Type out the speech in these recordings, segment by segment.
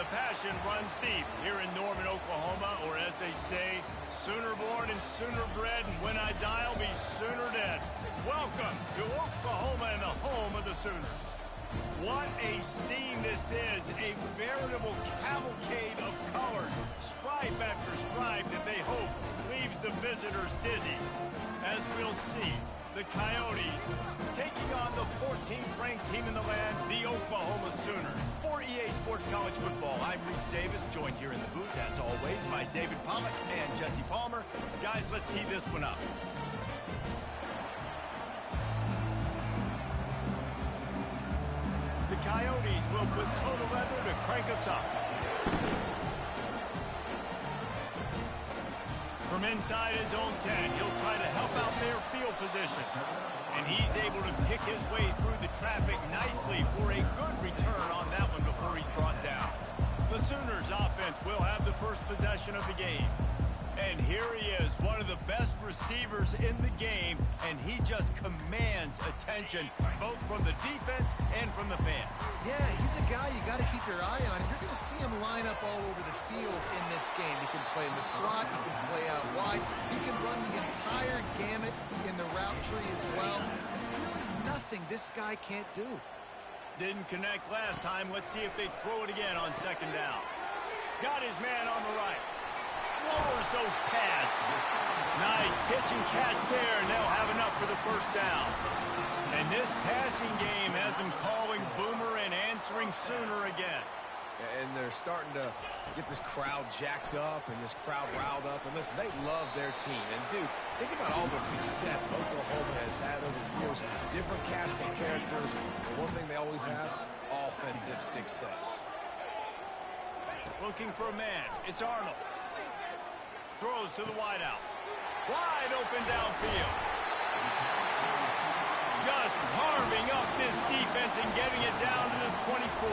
The passion runs deep here in Norman, Oklahoma, or as they say, sooner born and sooner bred, and when I die, I'll be sooner dead. Welcome to Oklahoma and the home of the Sooners. What a scene this is, a veritable cavalcade of colors, stripe after stripe that they hope leaves the visitors dizzy. As we'll see, the Coyotes taking on the 14th ranked team in the land, the Oklahoma Sooners. For EA Sports College Football, I'm Reese Davis, joined here in the booth, as always, by David Pollack and Jesse Palmer. Guys, let's tee this one up. The Coyotes will put total leather to crank us up. From inside his own 10, he'll try to help out their field position. And he's able to pick his way through the traffic nicely for a good return on that one before he's brought down. The Sooners offense will have the first possession of the game. And here he is, one of the best receivers in the game, and he just commands attention, both from the defense and from the fans. Yeah, he's a guy you got to keep your eye on. You're going to see him line up all over the field in this game. He can play in the slot, he can play out wide, he can run the entire gamut in the route tree as well. Really nothing this guy can't do. Didn't connect last time. Let's see if they throw it again on second down. Got his man on the right. Lowers those pads. Nice pitch and catch there, and they'll have enough for the first down. And this passing game has them calling Boomer and answering Sooner again. And they're starting to get this crowd jacked up and this crowd riled up. And listen, they love their team. And, dude, think about all the success Oklahoma has had over the years. Different cast of characters. And one thing they always have, offensive success. Looking for a man. It's Arnold. Throws to the wideout. Wide open downfield. Just carving up this defense and getting it down to the 24.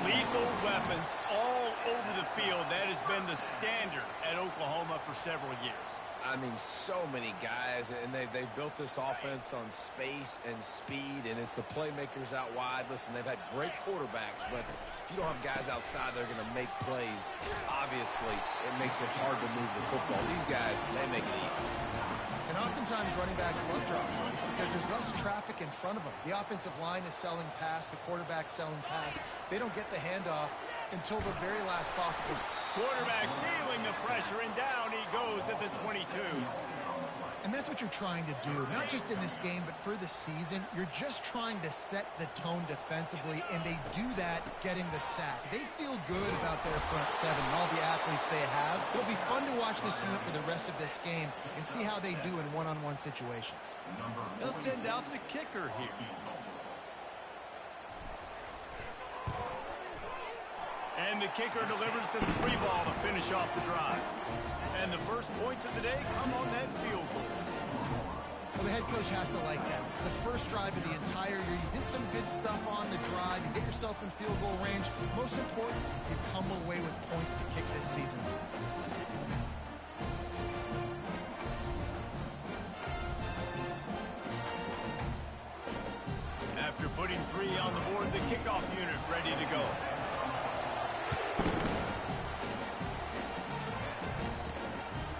Lethal weapons all over the field. That has been the standard at Oklahoma for several years. I mean, so many guys, and they built this offense on space and speed, and it's the playmakers out wide. Listen, they've had great quarterbacks, but if you don't have guys outside that are going to make plays, obviously it makes it hard to move the football. These guys, they make it easy. And oftentimes running backs love drop plays because there's less traffic in front of them. The offensive line is selling pass, the quarterback's selling pass. They don't get the handoff until the very last possible. Quarterback feeling the pressure, and down he goes at the 22. And that's what you're trying to do, not just in this game, but for the season. You're just trying to set the tone defensively, and they do that getting the sack. They feel good about their front seven and all the athletes they have. It'll be fun to watch this unit for the rest of this game and see how they do in one-on-one situations. They'll send out the kicker here. And the kicker delivers the free ball to finish off the drive. And the first points of the day come on that field goal. Well, the head coach has to like that. It's the first drive of the entire year. You did some good stuff on the drive. You get yourself in field goal range. Most important, you come away with points to kick this season off. After putting 3 on the board, the kickoff unit ready to go.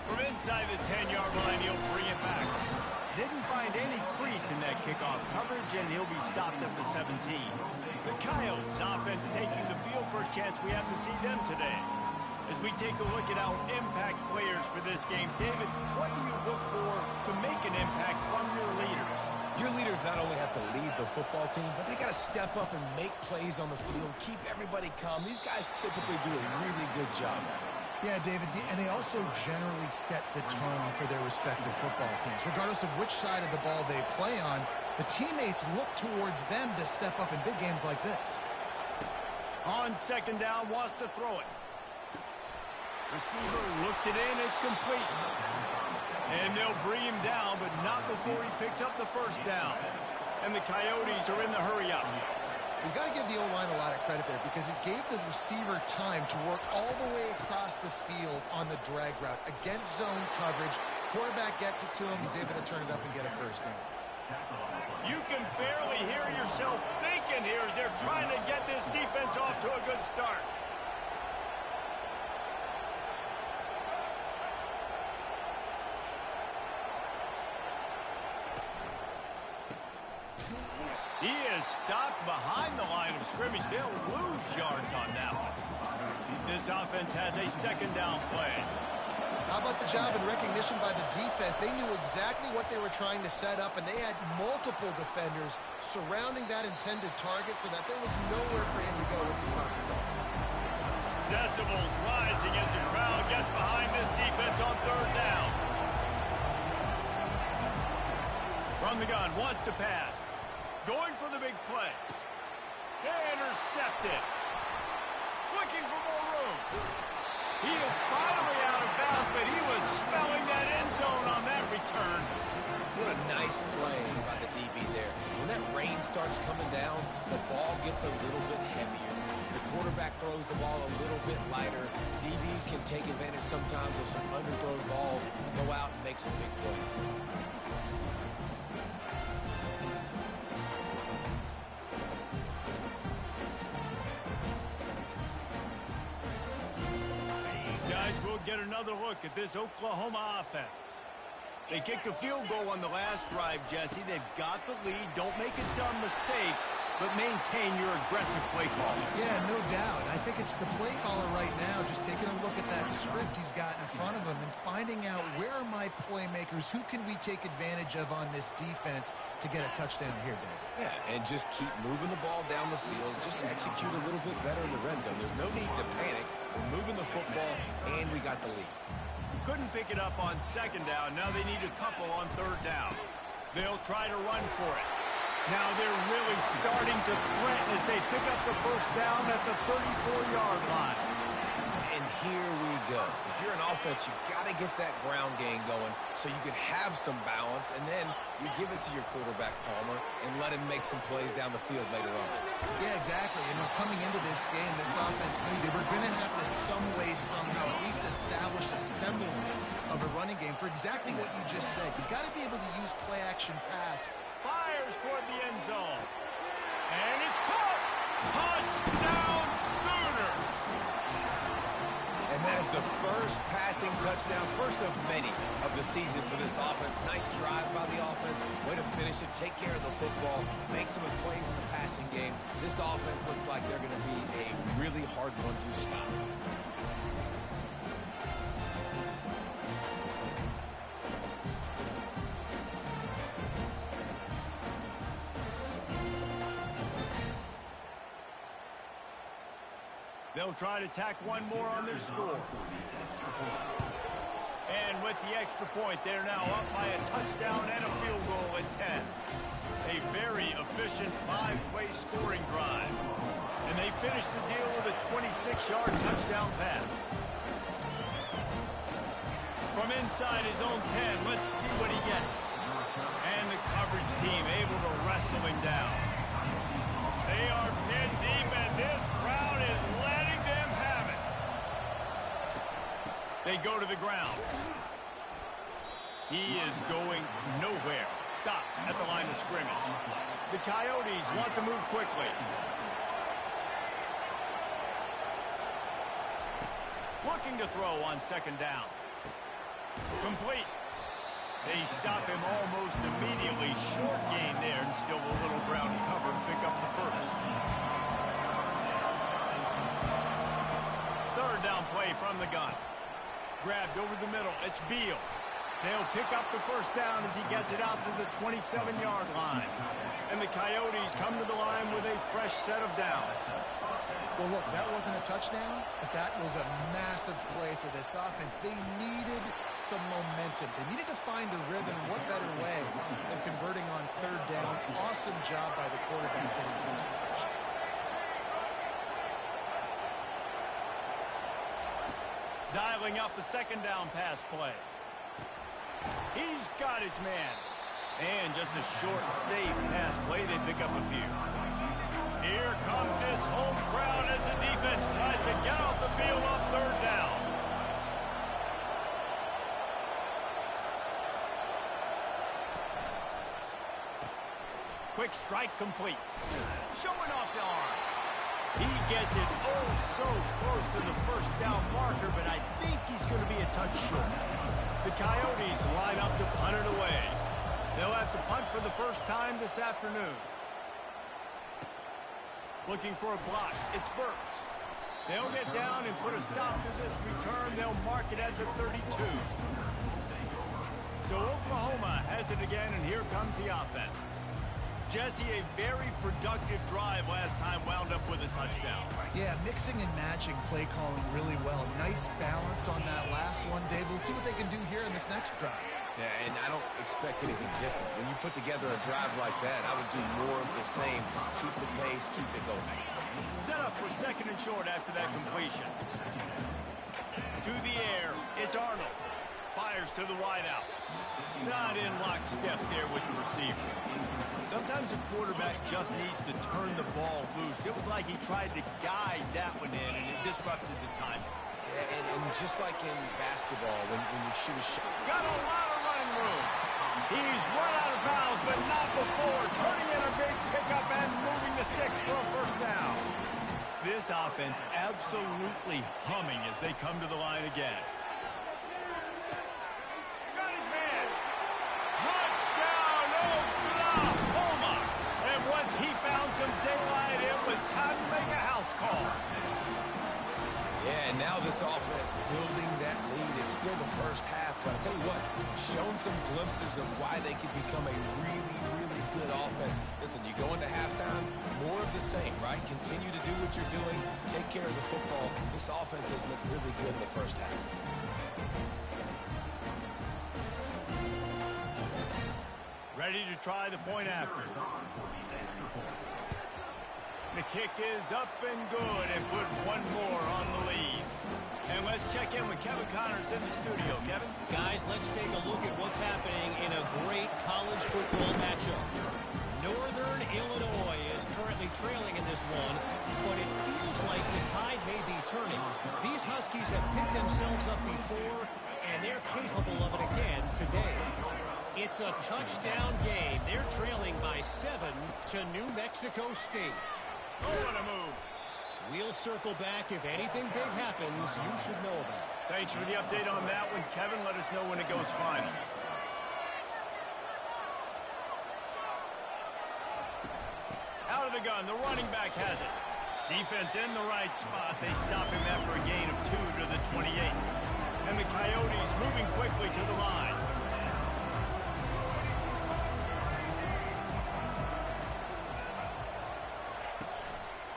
From inside the 10-yard line, he'll bring it back. Didn't find any crease in that kickoff coverage, and he'll be stopped at the 17. The Coyotes offense taking the field. First chance we have to see them today. As we take a look at our impact players for this game, David, what do you look for to make an impact from your leaders? Your leaders not only have to lead the football team, but they got to step up and make plays on the field, keep everybody calm. These guys typically do a really good job at it. Yeah, David, and they also generally set the tone for their respective football teams. Regardless of which side of the ball they play on, the teammates look towards them to step up in big games like this. On second down, wants to throw it. Receiver looks it in, it's complete. And they'll bring him down, but not before he picks up the first down. And the Coyotes are in the hurry-up. We've got to give the O-line a lot of credit there because it gave the receiver time to work all the way across the field on the drag route. Against zone coverage, quarterback gets it to him, he's able to turn it up and get a first down. You can barely hear yourself thinking here as they're trying to get this defense off to a good start. is stopped behind the line of scrimmage. They'll lose yards on that one. This offense has a second down play. How about the job and recognition by the defense? They knew exactly what they were trying to set up, and they had multiple defenders surrounding that intended target so that there was nowhere for him to go once he caught the ball. Decibels rising as the crowd gets behind this defense on third down. From the gun, wants to pass. Going for the big play. Intercepted. Looking for more room. He is finally out of bounds, but he was smelling that end zone on that return. What a nice play by the DB there. When that rain starts coming down, the ball gets a little bit heavier. The quarterback throws the ball a little bit lighter. DBs can take advantage sometimes of some underthrown balls, go out and make some big plays. We'll get another look at this Oklahoma offense. They kicked a field goal on the last drive, Jesse. They've got the lead. Don't make a dumb mistake, but maintain your aggressive play call. Yeah, no doubt. I think it's the play caller right now just taking a look at that script he's got in front of him and finding out where are my playmakers, who can we take advantage of on this defense to get a touchdown here, Dave. Yeah, and just keep moving the ball down the field. Just execute a little bit better in the red zone. There's no need to panic. We're moving the football, and we got the lead. Couldn't pick it up on second down. Now they need a couple on third down. They'll try to run for it. Now they're really starting to threaten as they pick up the first down at the 34-yard line. And here we go. If you're an offense, you've got to get that ground game going so you can have some balance, and then you give it to your quarterback, Palmer, and let him make some plays down the field later on. Yeah, exactly. And coming into this game, this offense knew they were going to have to some way, somehow, at least establish a semblance of a running game for exactly what you just said. You've got to be able to use play-action pass. Fires toward the end zone. And it's caught. Touchdown Sooners. And that is the first passing touchdown, first of many of the season for this offense. Nice drive by the offense. Way to finish it, take care of the football, make some plays in the passing game. This offense looks like they're going to be a really hard one to stop. They'll try to tack one more on their score. And with the extra point, they're now up by a touchdown and a field goal at 10. A very efficient five-way scoring drive. And they finish the deal with a 26-yard touchdown pass. From inside his own 10, let's see what he gets. And the coverage team able to wrestle him down. They are pinned deep, and this crowd is letting them have it. They go to the ground. He is going nowhere. Stop at the line of scrimmage. The Coyotes want to move quickly. Looking to throw on second down. Complete. They stop him almost immediately. Short gain there, and still a little ground to cover and pick up the first. Third down play from the gun. Grabbed over the middle. It's Beal. They'll pick up the first down as he gets it out to the 27-yard line. And the Coyotes come to the line with a fresh set of downs. Well, look, that wasn't a touchdown, but that was a massive play for this offense. They needed some momentum. They needed to find a rhythm. What better way than converting on third down? Awesome job by the quarterback getting first position. Dialing up a second down pass play. He's got his man. And just a short, safe pass play. They pick up a few. Here comes this home crowd as the defense tries to get off the field on third down. Quick strike complete. Showing off the arm. He gets it oh so close to the first down marker, but I think he's going to be a touch short. The Coyotes line up to punt it away. They'll have to punt for the first time this afternoon. Looking for a block. It's Burks. They'll get down and put a stop to this return. They'll mark it at the 32. So Oklahoma has it again, and here comes the offense. Jesse, a very productive drive last time, wound up with a touchdown. Yeah, mixing and matching play calling really well. Nice balance on that last one, Dave. We'll see what they can do here in this next drive. Yeah, and I don't expect anything different. When you put together a drive like that, I would do more of the same. Keep the pace, keep it going. Set up for second and short after that completion. To the air, it's Arnold. Fires to the wideout. Not in lockstep there with the receiver. Sometimes a quarterback just needs to turn the ball loose. It was like he tried to guide that one in, and it disrupted the time. Yeah, and just like in basketball, when you shoot a shot. Got a lot of running room. He's run out of bounds, but not before. Turning in a big pickup and moving the sticks for a first down. This offense absolutely humming as they come to the line again. Got his man. Touchdown, Oklahoma. And once he found some daylight, it was time to make a house call. Yeah, and now this offense building that lead. It's still the first half, but I'll tell you what, shown some glimpses of why they could become a really, really good offense. Listen, you go into halftime, more of the same, right? Continue to do what you're doing, take care of the football. This offense has looked really good in the first half. Ready to try the point after. The kick is up and good and put one more on the lead. And let's check in with Kevin Connors in the studio. Kevin? Guys, let's take a look at what's happening in a great college football matchup. Northern Illinois is currently trailing in this one, but it feels like the tide may be turning. These Huskies have picked themselves up before, and they're capable of it again today. It's a touchdown game. They're trailing by 7 to New Mexico State. Oh, what a move. We'll circle back. If anything big happens, you should know about it. Thanks for the update on that one, Kevin. Let us know when it goes final. Out of the gun, the running back has it. Defense in the right spot. They stop him after a gain of 2 to the 28. And the Coyotes moving quickly to the line.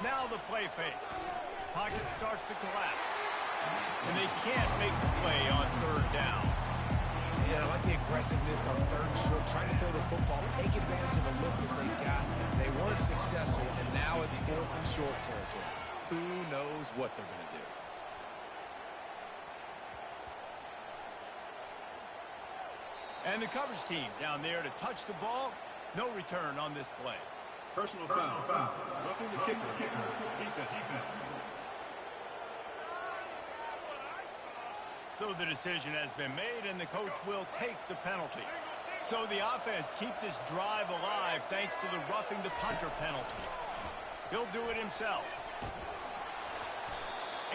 Now the play fake. Pocket starts to collapse. And they can't make the play on third down. Yeah, I like the aggressiveness on third and short, trying to throw the football, take advantage of a look that they got. They weren't successful, and now it's fourth and short territory. Who knows what they're going to do? And the coverage team down there to touch the ball. No return on this play. Personal foul. Roughing the kicker. Defense. So the decision has been made, and the coach will take the penalty. So the offense keeps this drive alive thanks to the roughing the punter penalty. He'll do it himself.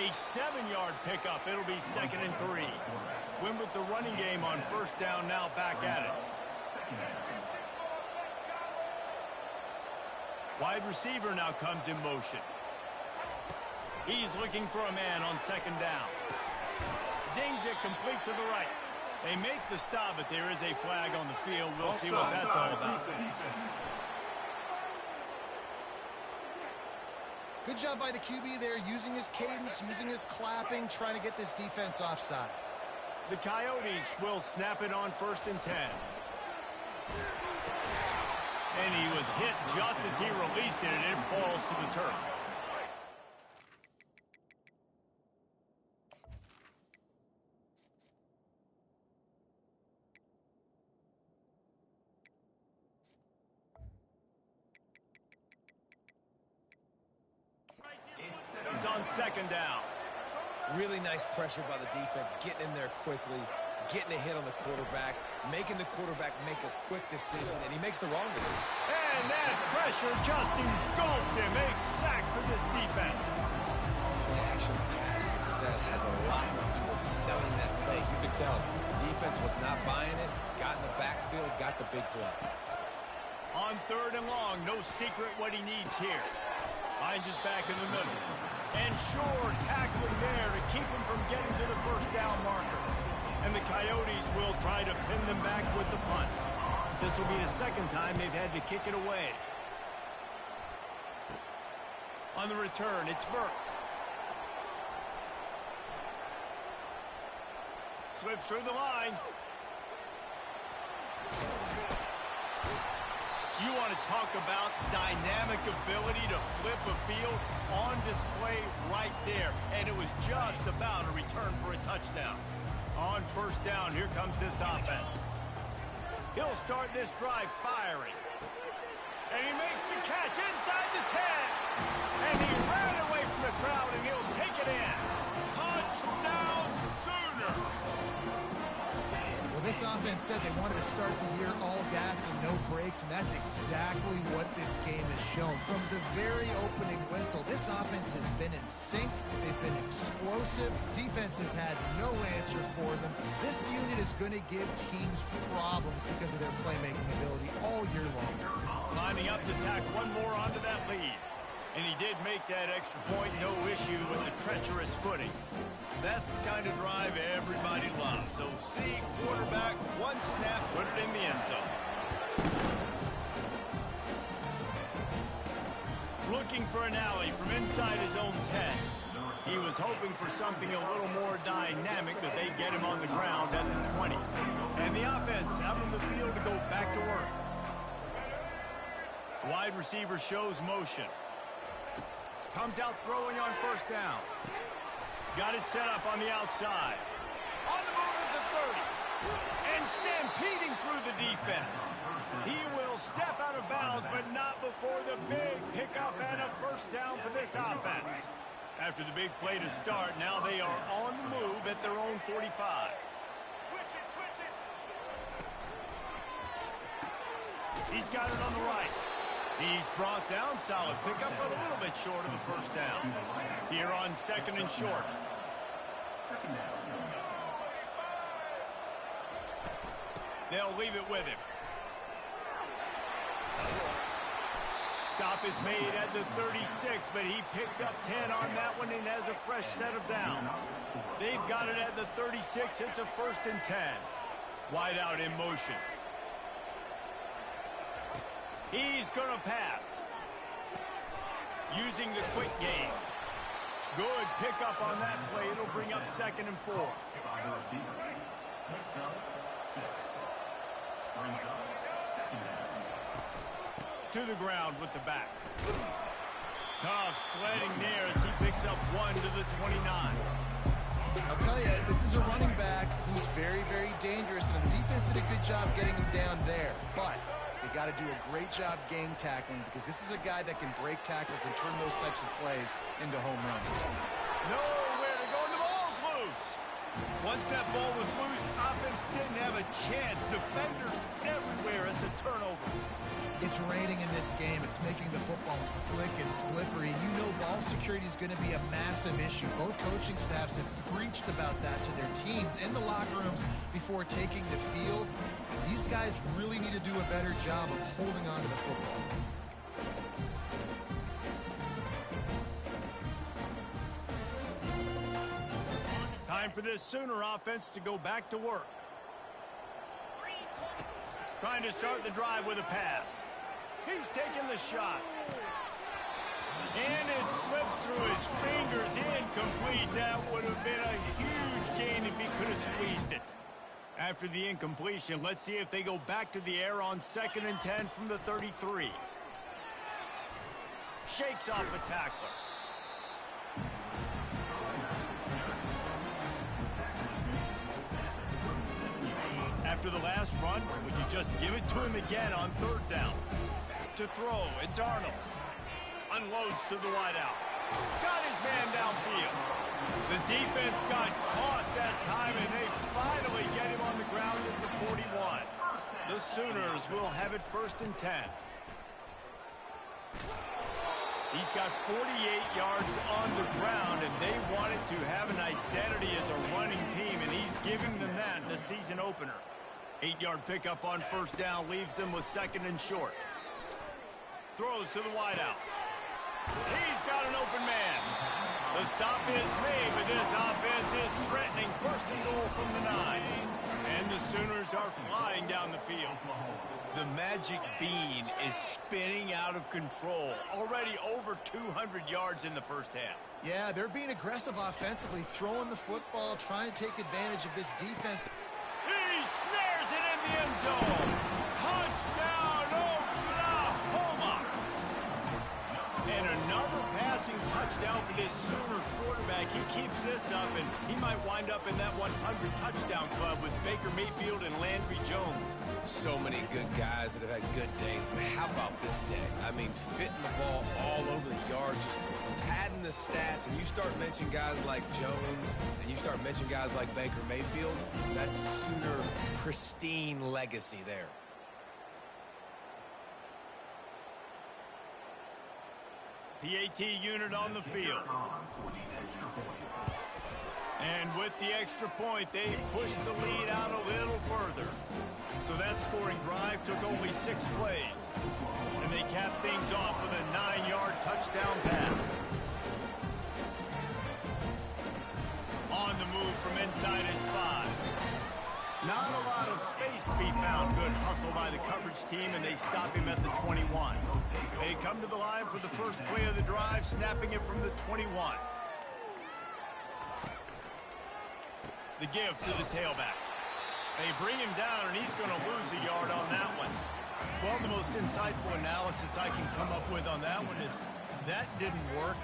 A 7-yard pickup. It'll be 2nd and 3. Win with the running game on first down, now back at it. Wide receiver now comes in motion. He's looking for a man on 2nd down. Zings it complete to the right. They make the stop, but there is a flag on the field. We'll see what that's all about. Good job by the QB there, using his cadence, using his clapping, trying to get this defense offside. The Coyotes will snap it on 1st and 10. And he was hit just as he released it, and it falls to the turf. It's on 2nd down. Really nice pressure by the defense, getting in there quickly, getting a hit on the quarterback, making the quarterback make a quick decision, and he makes the wrong decision. And that pressure just engulfed him. A sack for this defense. Action pass success has a lot to do with selling that fake. You could tell defense was not buying it, got in the backfield, got the big play. On 3rd and long, no secret what he needs here. Finds his back in the middle. And sure, tackling there to keep him from getting to the first down marker. And the Coyotes will try to pin them back with the punt. This will be the second time they've had to kick it away. On the return, it's Burks. Slips through the line. You want to talk about dynamic ability to flip a field on display right there. And it was just about a return for a touchdown. On first down, here comes this offense. He'll start this drive firing. And he makes the catch inside the 10. And he ran away from the crowd, and he'll take it in. Touchdown, Sooner! Well, this offense said they wanted to start the year all gas and no brakes, and that's exactly what this game has shown. From the very opening whistle, this offense has been in sync. They've been explosive. Defense has had no answer for them. This unit is going to give teams problems because of their playmaking ability all year long. Lining up to tack one more onto that lead. And he did make that extra point, no issue with the treacherous footing. That's the kind of drive everybody loves. So see, quarterback, one snap, put it in the end zone. Looking for an alley from inside his own 10. He was hoping for something a little more dynamic, but they get him on the ground at the 20. And the offense out on the field to go back to work. Wide receiver shows motion. Comes out throwing on first down. Got it set up on the outside. On the move at the 30. And stampeding through the defense. He will step out of bounds, but not before the big pickup and a first down for this offense. After the big play to start, now they are on the move at their own 45. He's got it on the right. He's brought down, solid pickup, but a little bit short of the first down. Here on second and short. They'll leave it with him. Stop is made at the 36, but he picked up 10 on that one and has a fresh set of downs. They've got it at the 36. It's a first and 10. Wide out in motion. He's going to pass. Using the quick game. Good pickup on that play. It'll bring up second and 4. To the ground with the back. Tough sledding there as he picks up 1 to the 29. I'll tell you, this is a running back who's very, very dangerous, and the defense did a good job getting him down there. But they got to do a great job game tackling because this is a guy that can break tackles and turn those types of plays into home runs. Nowhere to go, and the ball's loose. Once that ball was loose, offense didn't have a chance. Defenders everywhere. It's a turnover. It's raining in this game. It's making the football slick and slippery. You know ball security is going to be a massive issue. Both coaching staffs have preached about that to their teams in the locker rooms before taking the field. These guys really need to do a better job of holding on to the football. Time for this Sooner offense to go back to work. Trying to start the drive with a pass. He's taking the shot. And it slips through his fingers. Incomplete. That would have been a huge gain if he could have squeezed it. After the incompletion, let's see if they go back to the air on second and 10 from the 33. Shakes off a tackler. After the last run, would you just give it to him again on third down? To throw, it's Arnold. Unloads to the wideout. Got his man downfield. The defense got caught that time, and they finally get him on the ground at the 41. The Sooners will have it first and 10. He's got 48 yards on the ground, and they wanted to have an identity as a running team, and he's giving them that in the season opener. 8-yard pickup on first down leaves them with second and short. Throws to the wideout. He's got an open man. The stop is made, but this offense is threatening. First and goal from the 9. And the Sooners are flying down the field. The magic bean is spinning out of control. Already over 200 yards in the first half. Yeah, they're being aggressive offensively, throwing the football, trying to take advantage of this defense. He snares it in the end zone. Touchdown, Oklahoma! And another passing touchdown for this Sooner quarterback. He keeps this up, and he might wind up in that 100 touchdown club with Baker Mayfield and Landry Jones. So many good guys that have had good days, but how about this day? I mean, fitting the ball all over the yard, just padding the stats, and you start mentioning guys like Jones, and you start mentioning guys like Baker Mayfield, that's Sooner pristine legacy there. PAT unit on the field. And with the extra point, they pushed the lead out a little further. So that scoring drive took only 6 plays. And they capped things off with a 9-yard touchdown pass. On the move from inside his 5. Not a lot of space to be found. Good hustle by the coverage team, and they stop him at the 21. They come to the line for the first play of the drive, snapping it from the 21. The give to the tailback. They bring him down, and he's going to lose a yard on that one. Well, the most insightful analysis I can come up with on that one is that didn't work.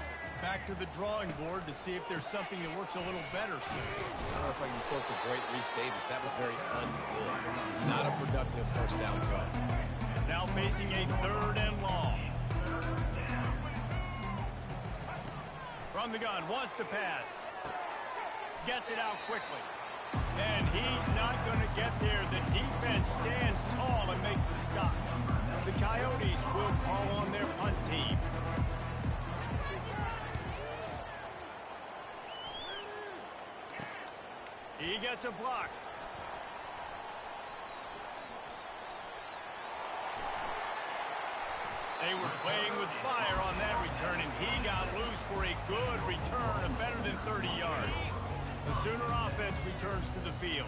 Back to the drawing board to see if there's something that works a little better soon. I don't know if I can quote the great Reese Davis. That was very ungood. Not a productive first down play. Now facing a 3rd and long. From the gun, wants to pass. Gets it out quickly. And he's not going to get there. The defense stands tall and makes the stop. The Coyotes will call on their punt team. He gets a block. They were playing with fire on that return, and he got loose for a good return of better than 30 yards. The Sooner offense returns to the field.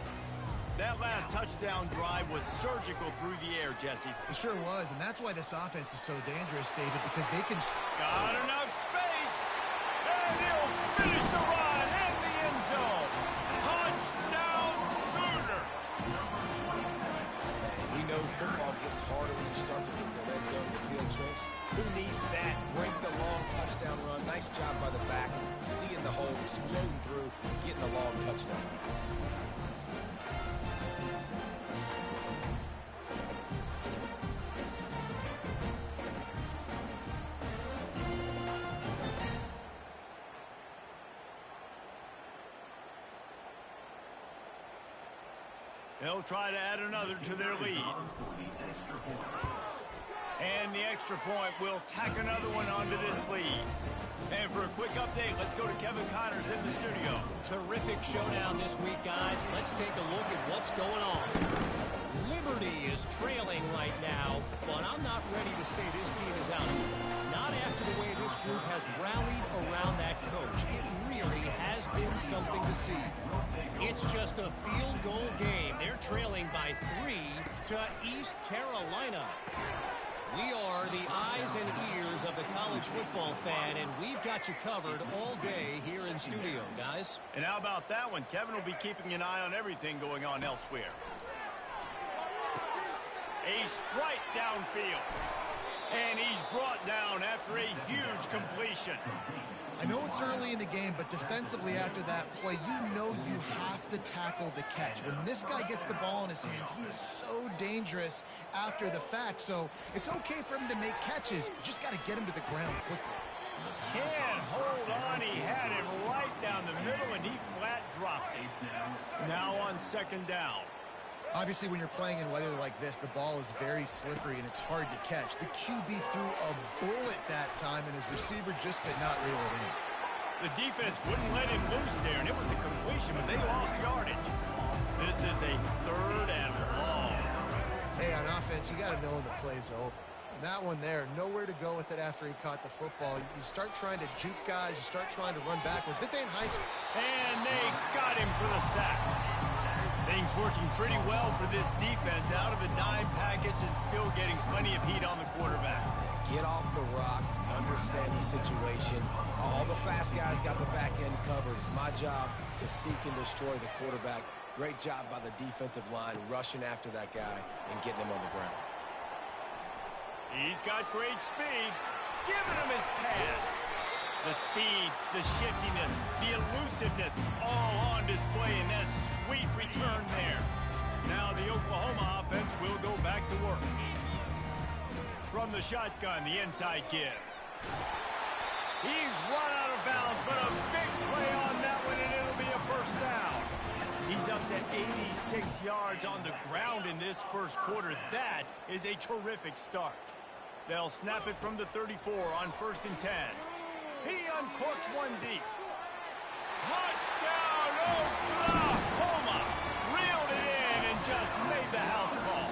That last touchdown drive was surgical through the air, Jesse. It sure was, and that's why this offense is so dangerous, David, because they can... Got enough space, and he'll finish the run in the end zone. Touchdown, Sooners! We know football gets harder when you start to get in the red zone and the field shrinks. Who needs that? Break the long touchdown run. Nice job by the back, seeing the hole, exploding through, getting the long touchdown. They'll try to add another to their lead. And the extra point will tack another one onto this lead. And for a quick update, let's go to Kevin Connors in the studio. Terrific showdown this week, guys. Let's take a look at what's going on. Liberty is trailing right now, but I'm not ready to say this team is out. Not after the way this group has rallied around that coach. It really has been something to see. It's just a field goal game. They're trailing by 3 to East Carolina. We are the eyes and ears of the college football fan, and we've got you covered all day here in studio, guys. And how about that one? Kevin will be keeping an eye on everything going on elsewhere. A strike downfield. And he's brought down after a huge completion. I know it's early in the game, but defensively after that play, you know you have to tackle the catch. When this guy gets the ball in his hands, he is so dangerous after the fact. So it's okay for him to make catches. You just got to get him to the ground quickly. Can't hold on. He had him right down the middle, and he flat dropped it. Now on 2nd down. Obviously, when you're playing in weather like this, the ball is very slippery and it's hard to catch. The QB threw a bullet that time, and his receiver just could not reel it in. The defense wouldn't let him loose there, and it was a completion, but they lost yardage. This is a 3rd and long. Hey, on offense, you got to know when the play's over. That one there, nowhere to go with it after he caught the football. You start trying to juke guys, you start trying to run backward. This ain't high school. And they got him for the sack. Things working pretty well for this defense, out of a dime package and still getting plenty of heat on the quarterback. Get off the rock, understand the situation. All the fast guys got the back end covered. It's my job to seek and destroy the quarterback. Great job by the defensive line rushing after that guy and getting him on the ground. He's got great speed, giving him his pads. The speed, the shiftiness, the elusiveness, all on display in that sweet return there. Now the Oklahoma offense will go back to work. From the shotgun, the inside give. He's run out of bounds, but a big play on that one, and it'll be a first down. He's up to 86 yards on the ground in this first quarter. That is a terrific start. They'll snap it from the 34 on 1st and 10. He uncorks one deep. Touchdown, Oklahoma! Reeled it in and just made the house call.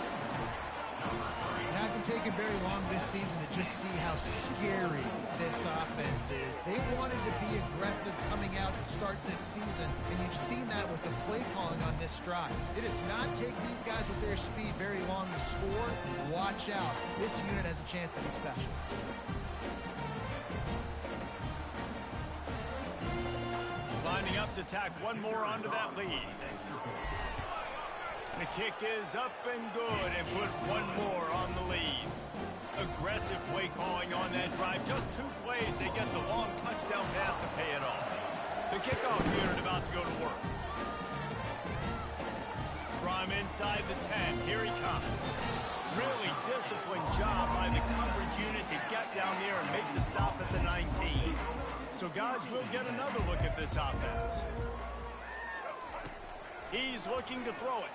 It hasn't taken very long this season to just see how scary this offense is. They wanted to be aggressive coming out to start this season, and you've seen that with the play calling on this drive. It does not take these guys with their speed very long to score. Watch out. This unit has a chance to be special. Lining up to tack one more onto that lead. The kick is up and good, and put one more on the lead. Aggressive play calling on that drive. Just 2 plays, they get the long touchdown pass to pay it off. The kickoff unit about to go to work. From inside the 10, here he comes. Really disciplined job by the coverage unit to get down there and make the stop at the 19. So guys, we'll get another look at this offense. He's looking to throw it.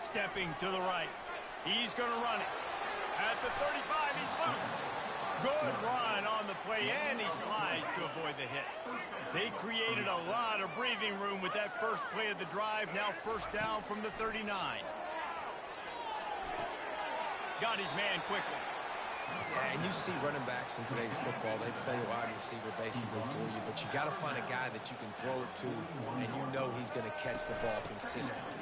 Stepping to the right. He's going to run it. At the 35, he's loose. Good run on the play, and he slides to avoid the hit. They created a lot of breathing room with that first play of the drive. Now first down from the 39. Got his man quickly. Yeah, and you see running backs in today's football, they play wide receiver basically for you, but you got to find a guy that you can throw it to, and you know he's going to catch the ball consistently.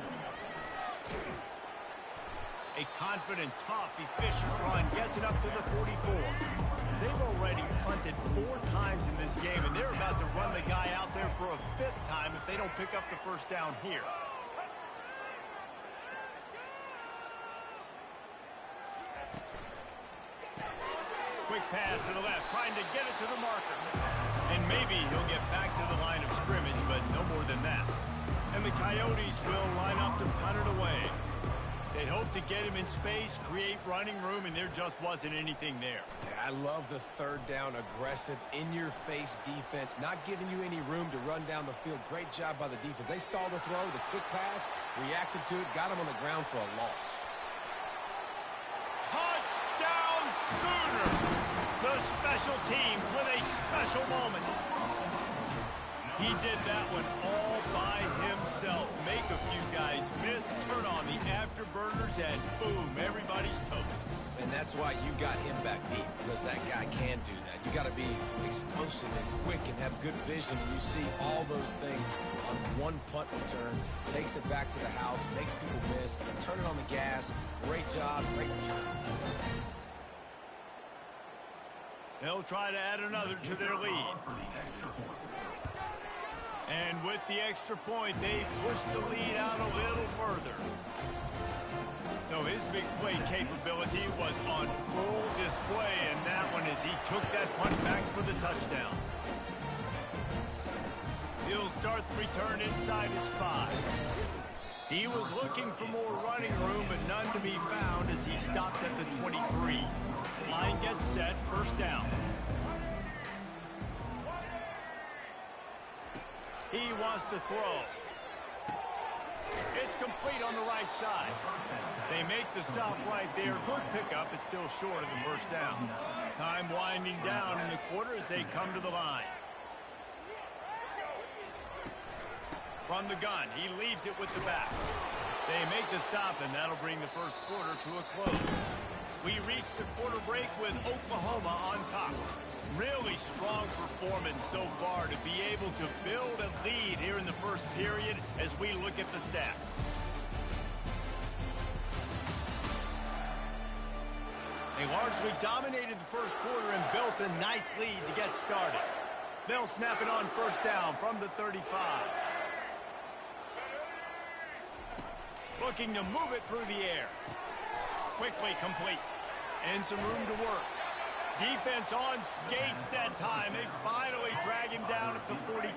A confident, tough, efficient run gets it up to the 44. They've already punted 4 times in this game, and they're about to run the guy out there for a 5th time if they don't pick up the first down here. Quick pass to the left, trying to get it to the marker. And maybe he'll get back to the line of scrimmage, but no more than that. And the Coyotes will line up to punt it away. They'd hope to get him in space, create running room, and there just wasn't anything there. Yeah, I love the 3rd down, aggressive, in-your-face defense, not giving you any room to run down the field. Great job by the defense. They saw the throw, the quick pass, reacted to it, got him on the ground for a loss. Touchdown Sooners! The special teams with a special moment. He did that one all by himself. Make a few guys miss, turn on the afterburners, and boom, everybody's toast. And that's why you got him back deep, because that guy can do that. You got to be explosive and quick and have good vision. You see all those things on one punt return, takes it back to the house, makes people miss, turn it on the gas. Great job, great return. They'll try to add another to their lead. And with the extra point, they push the lead out a little further. So his big play capability was on full display, and that one as he took that punt back for the touchdown. He'll start the return inside his 5. He was looking for more running room, but none to be found as he stopped at the 23. Line gets set, first down. He wants to throw. It's complete on the right side. They make the stop right there. Good pickup. It's still short of the first down. Time winding down in the quarter as they come to the line. From the gun, he leaves it with the back. They make the stop, and that'll bring the first quarter to a close. We reached the quarter break with Oklahoma on top. Really strong performance so far to be able to build a lead here in the first period as we look at the stats. They largely dominated the first quarter and built a nice lead to get started. They'll snap it on first down from the 35. Looking to move it through the air. Quickly complete. And some room to work. Defense on skates that time. They finally drag him down at the 42.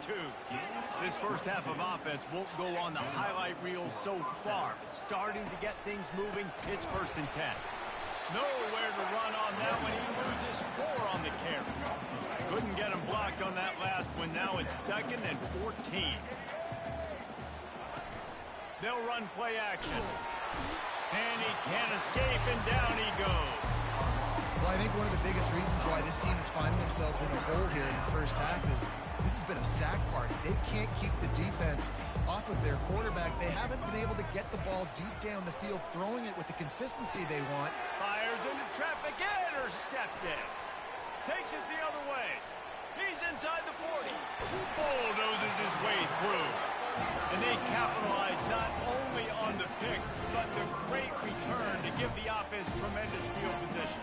This first half of offense won't go on the highlight reel so far. But starting to get things moving, it's 1st and 10. Nowhere to run on that one. He loses 4 on the carry. Couldn't get him blocked on that last one. Now it's 2nd and 14. They'll run play action. And he can't escape, and down he goes. Well, I think one of the biggest reasons why this team is finding themselves in a hole here in the first half is this has been a sack party. They can't keep the defense off of their quarterback. They haven't been able to get the ball deep down the field, throwing it with the consistency they want. Fires into traffic, intercepted. Takes it the other way. He's inside the 40. Bulldozes his way through. And they capitalize not only on the pick, but the great return to give the offense tremendous field position.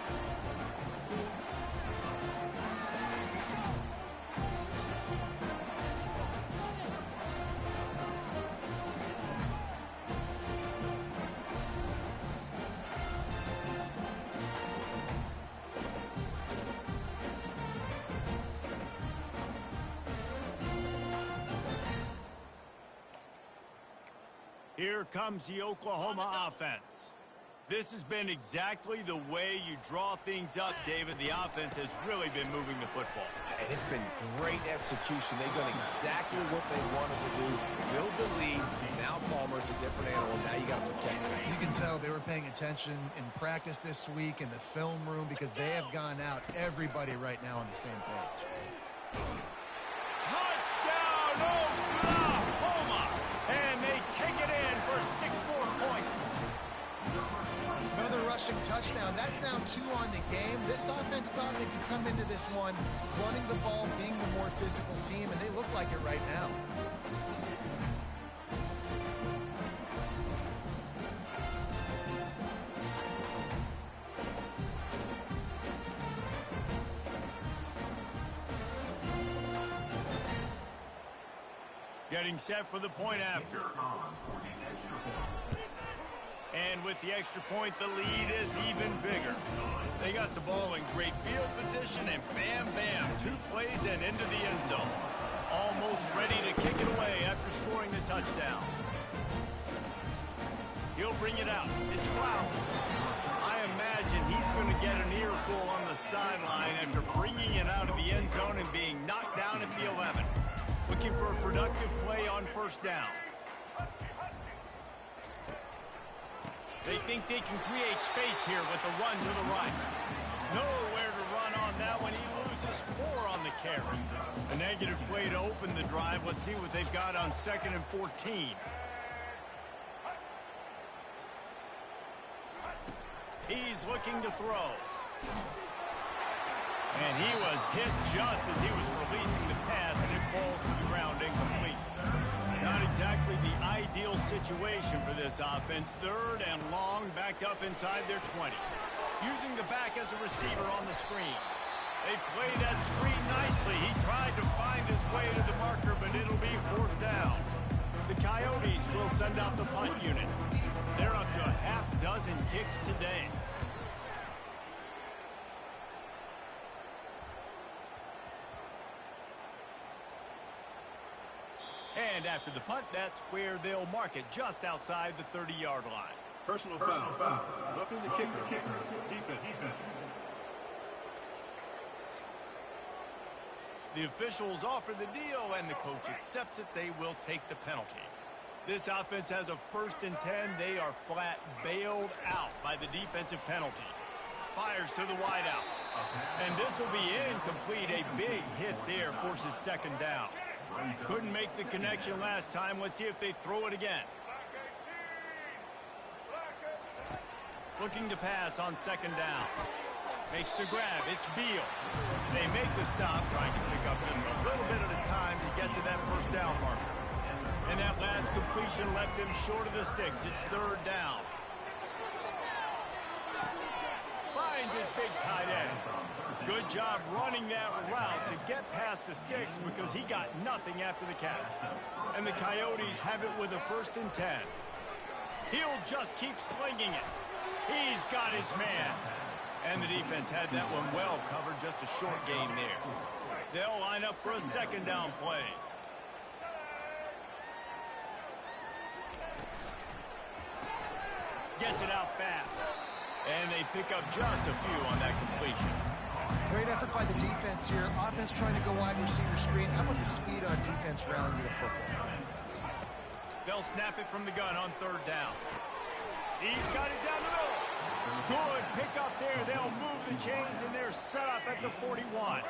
Here comes the Oklahoma offense. This has been exactly the way you draw things up, David. The offense has really been moving the football. And it's been great execution. They've done exactly what they wanted to do. Build the lead. Now Palmer's a different animal. Now you got to protect him. You can tell they were paying attention in practice this week in the film room because they have gone out, everybody right now on the same page. Touchdown, Oklahoma! And they take it in for 6 more points. Another rushing touchdown. That's now 2 on the game. This offense thought they could come into this one running the ball, being the more physical team, and they look like it right now. Getting set for the point after. And with the extra point, the lead is even bigger. They got the ball in great field position, and bam, bam, 2 plays and into the end zone. Almost ready to kick it away after scoring the touchdown. He'll bring it out. It's Flowers. I imagine he's going to get an earful on the sideline after bringing it out of the end zone and being knocked down at the 11. Looking for a productive play on first down. They think they can create space here with a run to the right. Nowhere to run on that one. He loses 4 on the carry. A negative play to open the drive. Let's see what they've got on 2nd and 14. He's looking to throw. And he was hit just as he was releasing the pass, and it falls to the ground incomplete. Not exactly the ideal situation for this offense. 3rd and long, backed up inside their 20. Using the back as a receiver on the screen. They play that screen nicely. He tried to find his way to the marker, but it'll be 4th down. The Coyotes will send out the punt unit. They're up to a half-dozen kicks today. And after the punt, that's where they'll mark it, just outside the 30-yard line. Personal foul. Roughing the kicker. Defense. The officials offer the deal, and the coach accepts it. They will take the penalty. This offense has a 1st and 10. They are flat bailed out by the defensive penalty. Fires to the wideout. And this will be incomplete. A big hit there forces 2nd down. Couldn't make the connection last time. Let's see if they throw it again. Looking to pass on second down. Makes the grab. It's Beal. They make the stop, trying to pick up just a little bit at a time to get to that first down marker. And that last completion left them short of the sticks. It's third down. Finds his big tight end. Good job running that route to get past the sticks because he got nothing after the catch. And the Coyotes have it with a 1st and 10. He'll just keep slinging it. He's got his man. And the defense had that one well covered, just a short gain there. They'll line up for a second down play. Gets it out fast. And they pick up just a few on that completion. Great effort by the defense here. Offense trying to go wide receiver screen. How about the speed on defense rallying to the football? They'll snap it from the gun on third down. He's got it down the middle. Good pick up there. They'll move the chains, and they're set up at the 41.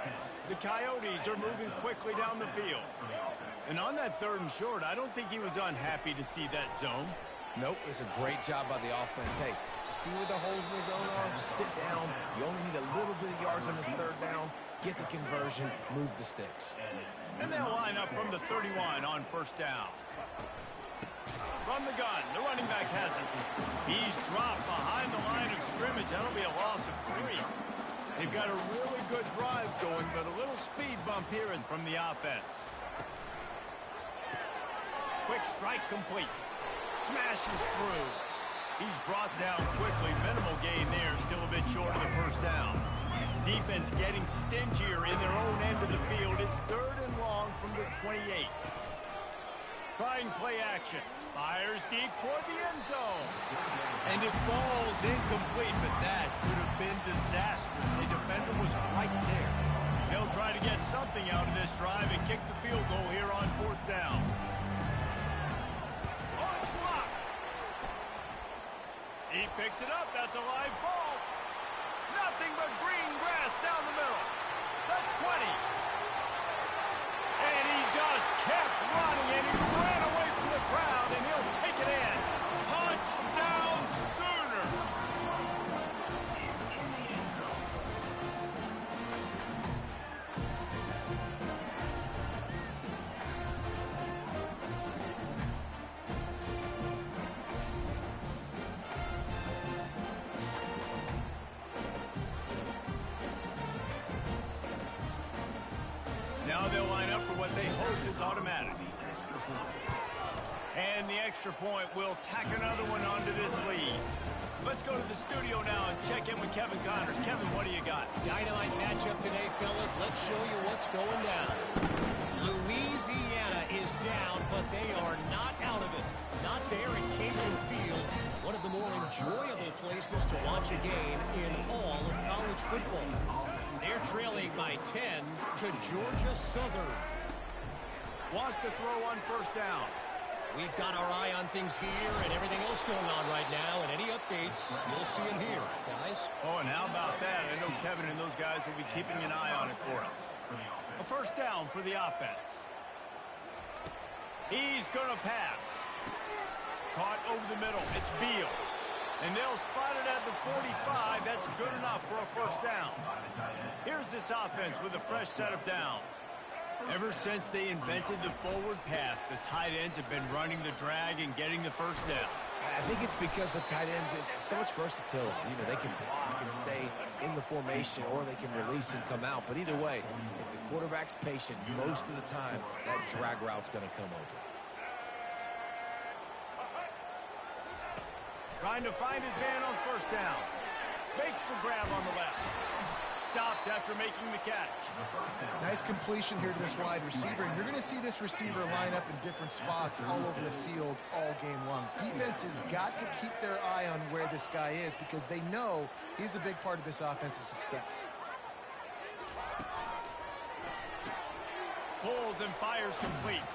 The Coyotes are moving quickly down the field. And on that 3rd and short, I don't think he was unhappy to see that zone. Nope, it's a great job by the offense. Hey, see where the holes in the zone are? Just sit down. You only need a little bit of yards on this 3rd down. Get the conversion. Move the sticks. And they'll line up from the 31 on 1st down. From the gun, the running back has it. He's dropped behind the line of scrimmage. That'll be a loss of 3. They've got a really good drive going, but a little speed bump here from the offense. Quick strike complete. Smashes through. He's brought down quickly. Minimal gain there. Still a bit short of the 1st down. Defense getting stingier in their own end of the field. It's 3rd and long from the 28. Trying play action. Fires deep toward the end zone. And it falls incomplete, but that could have been disastrous. A defender was right there. They'll try to get something out of this drive and kick the field goal here on 4th down. Oh, it's blocked. He picks it up. That's a live ball. Nothing but green grass down the middle. The 20. And he just kept running, and he ran away from the crowd, and he'll take it in. Touchdown, Sooners! Now they'll line up for what they hope is automatic. And the extra point will tack another one onto this lead. Let's go to the studio now and check in with Kevin Connors. Kevin, what do you got? Dynamite matchup today, fellas. Let's show you what's going down. Louisiana is down, but they are not out of it. Not there at Cajun Field, one of the more enjoyable places to watch a game in all of college football. They're trailing by 10 to Georgia Southern. Wants to throw on 1st down. We've got our eye on things here and everything else going on right now, and any updates, you'll see them here, guys. Oh, and how about that? I know Kevin and those guys will be keeping an eye on it for us. A 1st down for the offense. He's going to pass. Caught over the middle. It's Beal. And they'll spot it at the 45. That's good enough for a 1st down. Here's this offense with a fresh set of downs. Ever since they invented the forward pass, the tight ends have been running the drag and getting the 1st down. I think it's because the tight ends is so much versatility. You know, they can block and stay in the formation, or they can release and come out. But either way, if the quarterback's patient, most of the time, that drag route's going to come open. Trying to find his man on 1st down. Makes the grab on the left. Stopped after making the catch. Nice completion here to this wide receiver, and you're going to see this receiver line up in different spots all over the field all game long. Defense has got to keep their eye on where this guy is because they know he's a big part of this offense's success. Pulls and fires complete.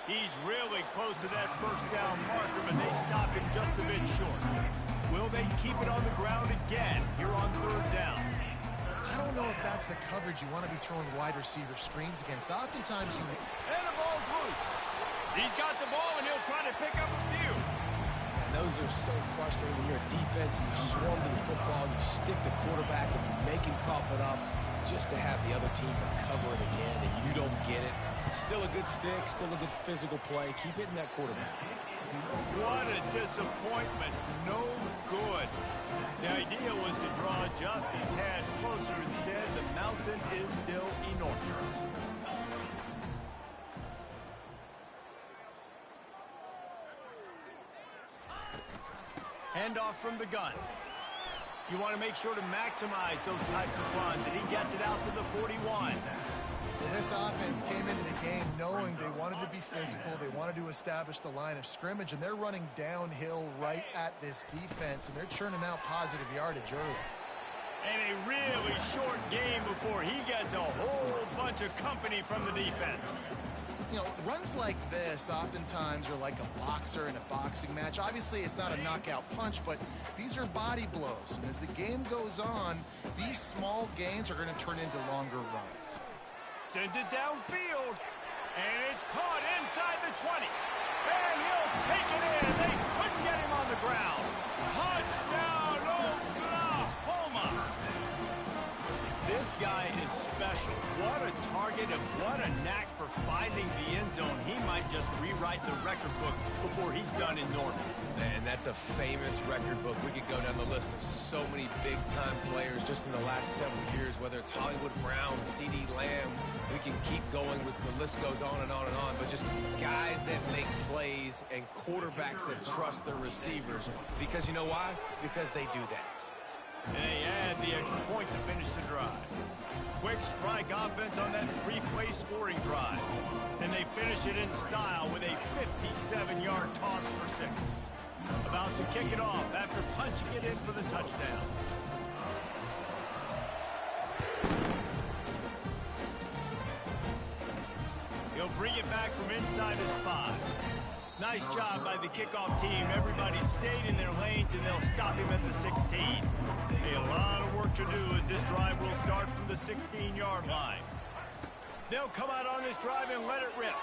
He's really close to that 1st down marker, but they stop him just a bit short. Will they keep it on the ground again here on 3rd down? I don't know if that's the coverage you want to be throwing wide receiver screens against. Oftentimes you... And the ball's loose. He's got the ball, and he'll try to pick up a few. And those are so frustrating when you're a defense and you swarm to the football, you stick the quarterback, and you make him cough it up just to have the other team recover it again, and you don't get it. Still a good stick, still a good physical play. Keep hitting that quarterback. What a disappointment. No good. The idea was to draw just a tad closer. Instead, the mountain is still enormous. Handoff from the gun. You want to make sure to maximize those types of runs, and he gets it out to the 41. Well, this offense came into the game knowing they wanted to be physical, they wanted to establish the line of scrimmage, and they're running downhill right at this defense, and they're churning out positive yardage early. And a really short game before he gets a whole bunch of company from the defense. You know, runs like this oftentimes are like a boxer in a boxing match. Obviously, it's not a knockout punch, but these are body blows. And as the game goes on, these small gains are going to turn into longer runs. Sends it downfield, and it's caught inside the 20. And he'll take it in. They couldn't get him on the ground. Touchdown, Oklahoma! This guy is special. What a target and what a knack for finding the end zone. He might just rewrite the record book before he's done in Norman. And that's a famous record book. We could go down the list of so many big-time players just in the last several years, whether it's Hollywood Brown, C.D. Lamb. We can keep going with the list goes on and on and on, but just guys that make plays and quarterbacks that trust their receivers. Because you know why? Because they do that. And they add the extra point to finish the drive. Quick strike offense on that three-play scoring drive. And they finish it in style with a 57-yard toss for 6. About to kick it off after punching it in for the touchdown. He'll bring it back from inside his 5. Nice job by the kickoff team. Everybody stayed in their lanes, and they'll stop him at the 16. A lot of work to do as this drive will start from the 16-yard line. They'll come out on this drive and let it rip.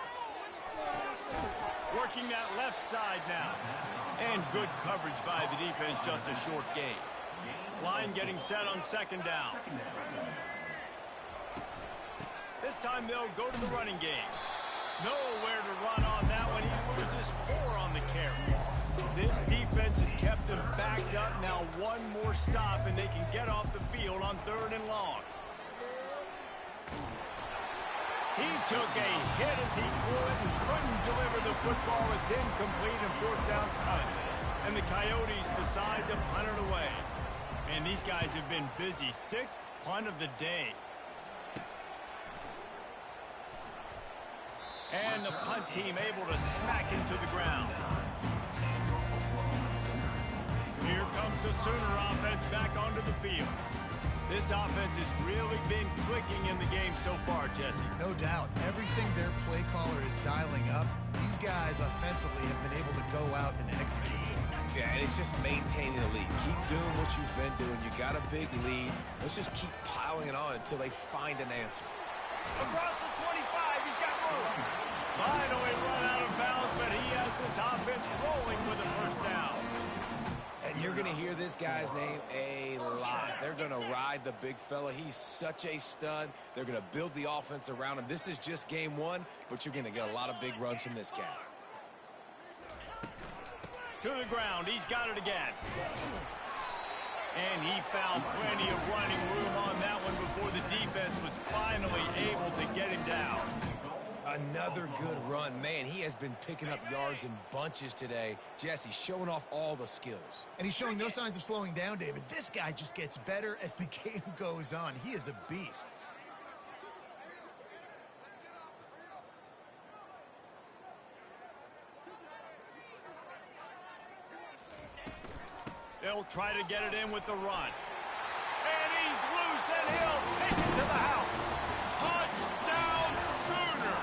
Working that left side now. And good coverage by the defense, just a short gain. Line getting set on second down. This time they'll go to the running game. Nowhere to run on that one. He loses 4 on the carry. This defense has kept them backed up. Now one more stop, and they can get off the field on 3rd and long. He took a hit as he threw it and couldn't deliver the football. It's incomplete, and 4th down's coming. And the Coyotes decide to punt it away. And these guys have been busy. 6th punt of the day. And the punt team able to smack him to the ground. Here comes the Sooner offense back onto the field. This offense has really been clicking in the game so far, Jesse. No doubt. Everything their play caller is dialing up, these guys offensively have been able to go out and execute. Yeah, and it's just maintaining the lead. Keep doing what you've been doing. You got a big lead. Let's just keep piling it on until they find an answer. Across the 25, he's got room. Finally run out of bounds, but he has this offense rolling with a 1st down. And you're going to hear this guy's name a lot. They're going to ride the big fella. He's such a stud. They're going to build the offense around him. This is just game 1, but you're going to get a lot of big runs from this guy. To the ground. He's got it again. And he found plenty of running room on that one before the defense was finally able to get him down. Another good run. Man, he has been picking up yards in bunches today. Jesse showing off all the skills. And he's showing no signs of slowing down, David. This guy just gets better as the game goes on. He is a beast. They'll try to get it in with the run. And he's loose, and he'll take it to the house. Touchdown, Sooner!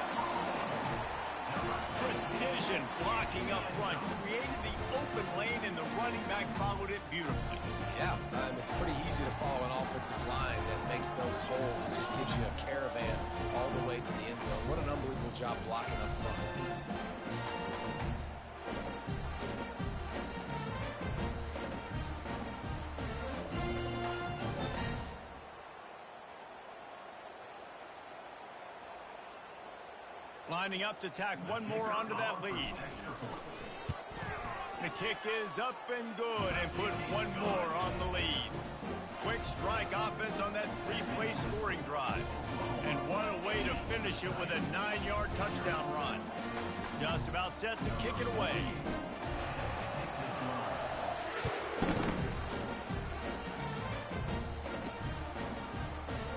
Precision blocking up front. Created the open lane, and the running back followed it beautifully. Yeah, it's pretty easy to follow an offensive line that makes those holes and just gives you a caravan all the way to the end zone. What an unbelievable job blocking up front. Lining up to tack one more onto that lead. The kick is up and good and put one more on the lead. Quick strike offense on that three-play scoring drive. And what a way to finish it with a 9-yard touchdown run. Just about set to kick it away.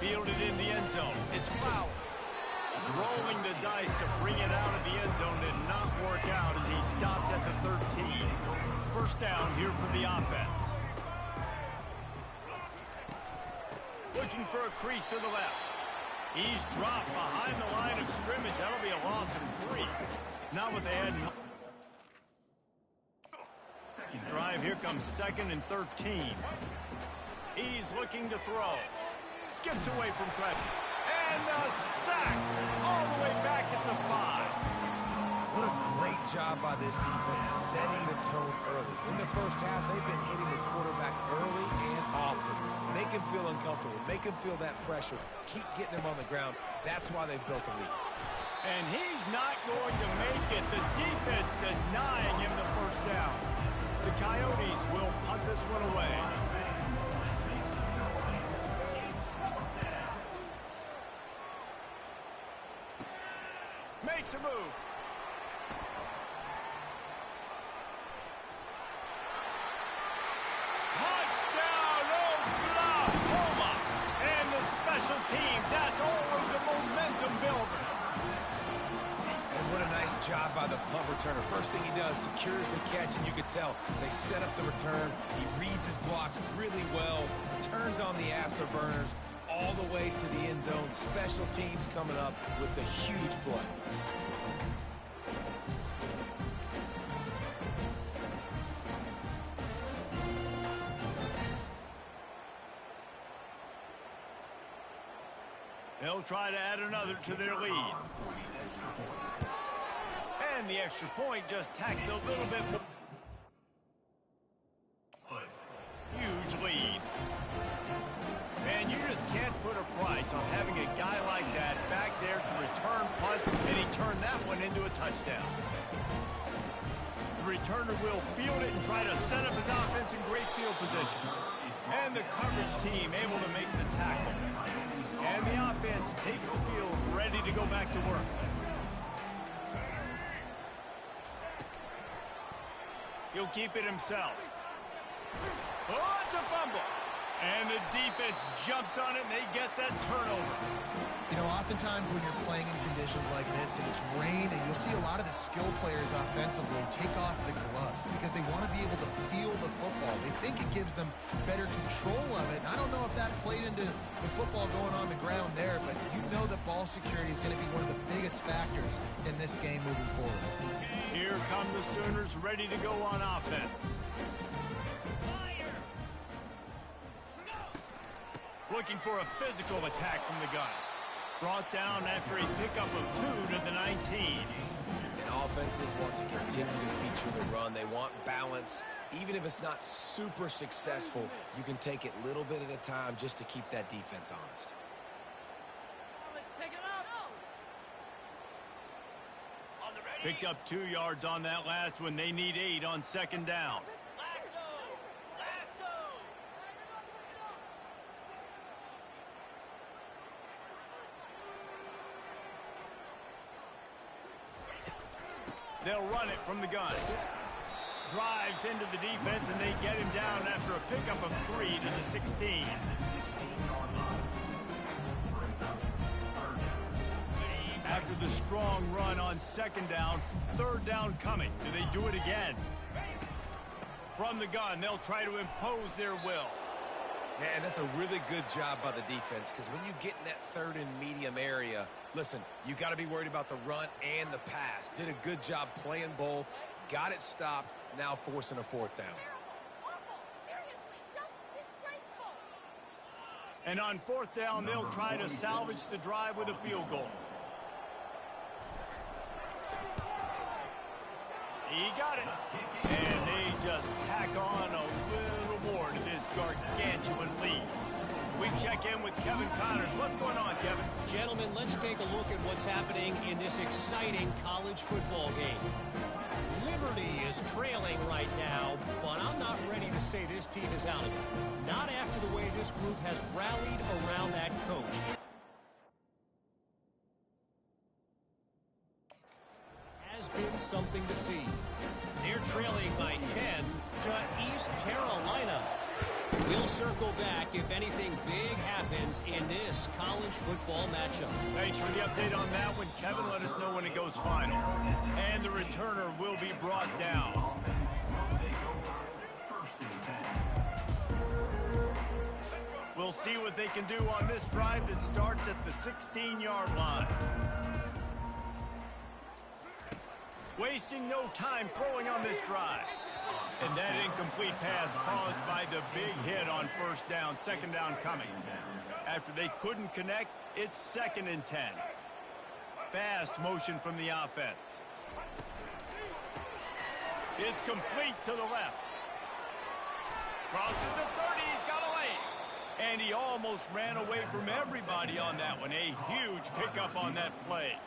Fielded in the end zone. It's fouled. Rolling the dice to bring it out of the end zone did not work out as he stopped at the 13. First down here for the offense. Looking for a crease to the left. He's dropped behind the line of scrimmage. That'll be a loss of 3. Not what they had. His drive here comes 2nd and 13. He's looking to throw. Skips away from pressure. And a sack all the way back at the 5. What a great job by this defense setting the tone early. In the first half, they've been hitting the quarterback early and often. Make him feel uncomfortable. Make him feel that pressure. Keep getting him on the ground. That's why they've built a lead. And he's not going to make it. The defense denying him the first down. The Coyotes will punt this one away. Makes a move. Touchdown, Oklahoma! And the special teams, that's always a momentum builder. And what a nice job by the punt returner. First thing he does, secures the catch, and you can tell they set up the return. He reads his blocks really well, turns on the afterburners, all the way to the end zone. Special teams coming up with the huge play. They'll try to add another to their lead. And the extra point just tacks a little bit more. Huge lead. And you just can't put a price on having a guy like that back there to return punts, and he turned that one into a touchdown. The returner will field it and try to set up his offense in great field position. And the coverage team able to make the tackle. And the offense takes the field, ready to go back to work. He'll keep it himself. Oh, it's a fumble. And the defense jumps on it, and they get that turnover. You know, oftentimes when you're playing in conditions like this and it's raining, you'll see a lot of the skill players offensively take off the gloves because they want to be able to feel the football. They think it gives them better control of it. And I don't know if that played into the football going on the ground there, but you know that ball security is going to be one of the biggest factors in this game moving forward. Here come the Sooners ready to go on offense. Looking for a physical attack from the gun. Brought down after a pickup of 2 to the 19. And offenses want to continue to feature the run. They want balance. Even if it's not super successful, you can take it little bit at a time just to keep that defense honest. Picked up 2 yards on that last one. They need 8 on second down. They'll run it from the gun. Drives into the defense, and they get him down after a pickup of 3 to the 16. After the strong run on second down, third down coming. Do they do it again? From the gun, they'll try to impose their will. Yeah, and that's a really good job by the defense because when you get in that third and medium area, listen, you got to be worried about the run and the pass. Did a good job playing both, got it stopped, now forcing a fourth down. And on fourth down, they'll try to salvage the drive with a field goal. He got it. And they just tack on a little more to this gargantuan lead. We check in with Kevin Connors. What's going on, Kevin? Gentlemen, let's take a look at what's happening in this exciting college football game. Liberty is trailing right now, but I'm not ready to say this team is out of it. Not after the way this group has rallied around that coach. Has been something to see. They're trailing by 10 to East Carolina. We'll circle back if anything big happens in this college football matchup. Thanks for the update on that one, Kevin. Let us know when it goes final. And the returner will be brought down. We'll see what they can do on this drive that starts at the 16-yard line. Wasting no time throwing on this drive. And that incomplete pass caused by the big hit on first down. Second down coming. After they couldn't connect, it's 2nd and 10. Fast motion from the offense. It's complete to the left. Crosses the 30. He's got a lane. And he almost ran away from everybody on that one. A huge pickup on that play.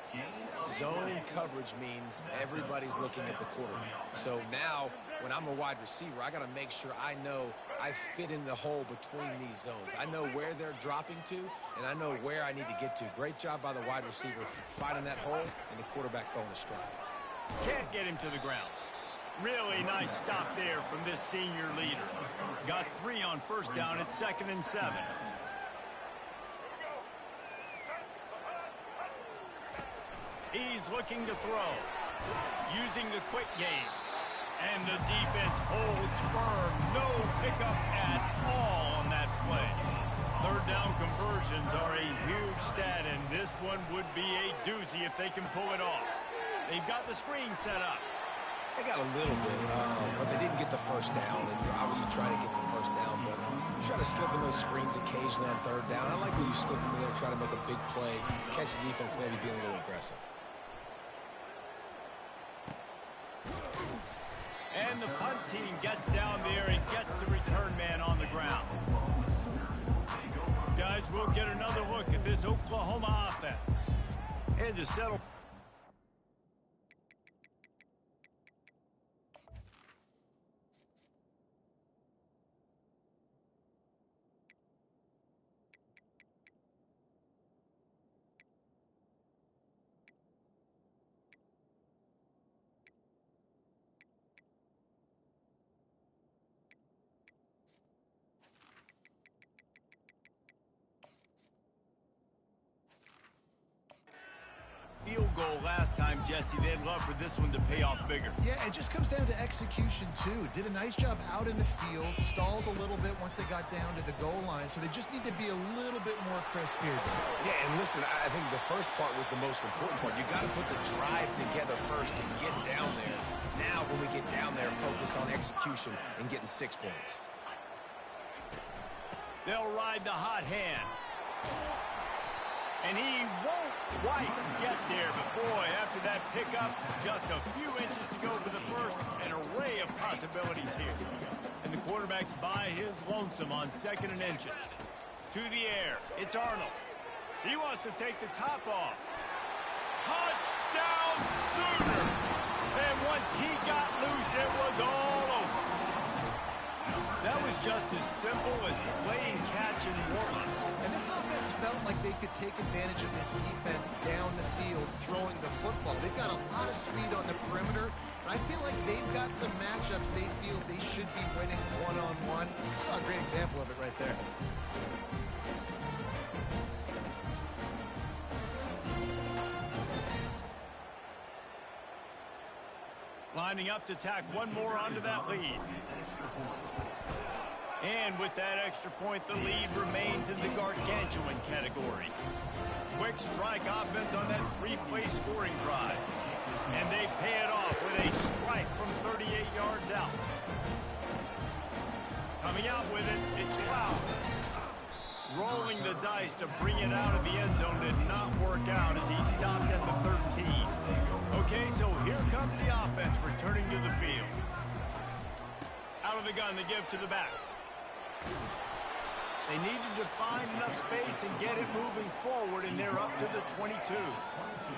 Zone coverage means everybody's looking at the quarterback. So now, when I'm a wide receiver, I got to make sure I know I fit in the hole between these zones. I know where they're dropping to, and I know where I need to get to. Great job by the wide receiver finding that hole, and the quarterback throwing a strike. Can't get him to the ground. Really nice stop there from this senior leader. Got 3 on first down. It's 2nd and 7. He's looking to throw. Using the quick game. And the defense holds firm. No pickup at all on that play. Third down conversions are a huge stat, and this one would be a doozy if they can pull it off. They've got the screen set up. They got a little bit, but they didn't get the first down, and you're obviously trying to get the first down, but you try to slip in those screens occasionally on third down. I like when you slip in there, try to make a big play, catch the defense maybe being a little aggressive. And the punt team gets down there and gets the return man on the ground. Guys, we'll get another look at this Oklahoma offense. And to settle. Field goal last time, Jesse. They'd love for this one to pay off bigger. Yeah, it just comes down to execution, too. Did a nice job out in the field, stalled a little bit once they got down to the goal line, so they just need to be a little bit more crisp here. Yeah, and listen, I think the first part was the most important part. You got to put the drive together first to get down there. Now, when we get down there, focus on execution and getting 6 points. They'll ride the hot hand. And he won't quite get there, but boy, after that pickup, just a few inches to go for the first. An array of possibilities here. And the quarterback's by his lonesome on 2nd and inches. To the air, it's Arnold. He wants to take the top off. Touchdown Sooner! And once he got loose, it was all over. That was just as simple as playing catch and warm-ups. And this offense felt like they could take advantage of this defense down the field throwing the football. They've got a lot of speed on the perimeter, and I feel like they've got some matchups they feel they should be winning one-on-one. You saw a great example of it right there. Lining up to tack one more onto that lead. And with that extra point, the lead remains in the gargantuan category. Quick strike offense on that 3-play scoring drive. And they pay it off with a strike from 38 yards out. Coming out with it, it's Flowers. Rolling the dice to bring it out of the end zone did not work out as he stopped at the 13. Okay, so here comes the offense returning to the field. Out of the gun to give to the back. They needed to find enough space and get it moving forward, and they're up to the 22.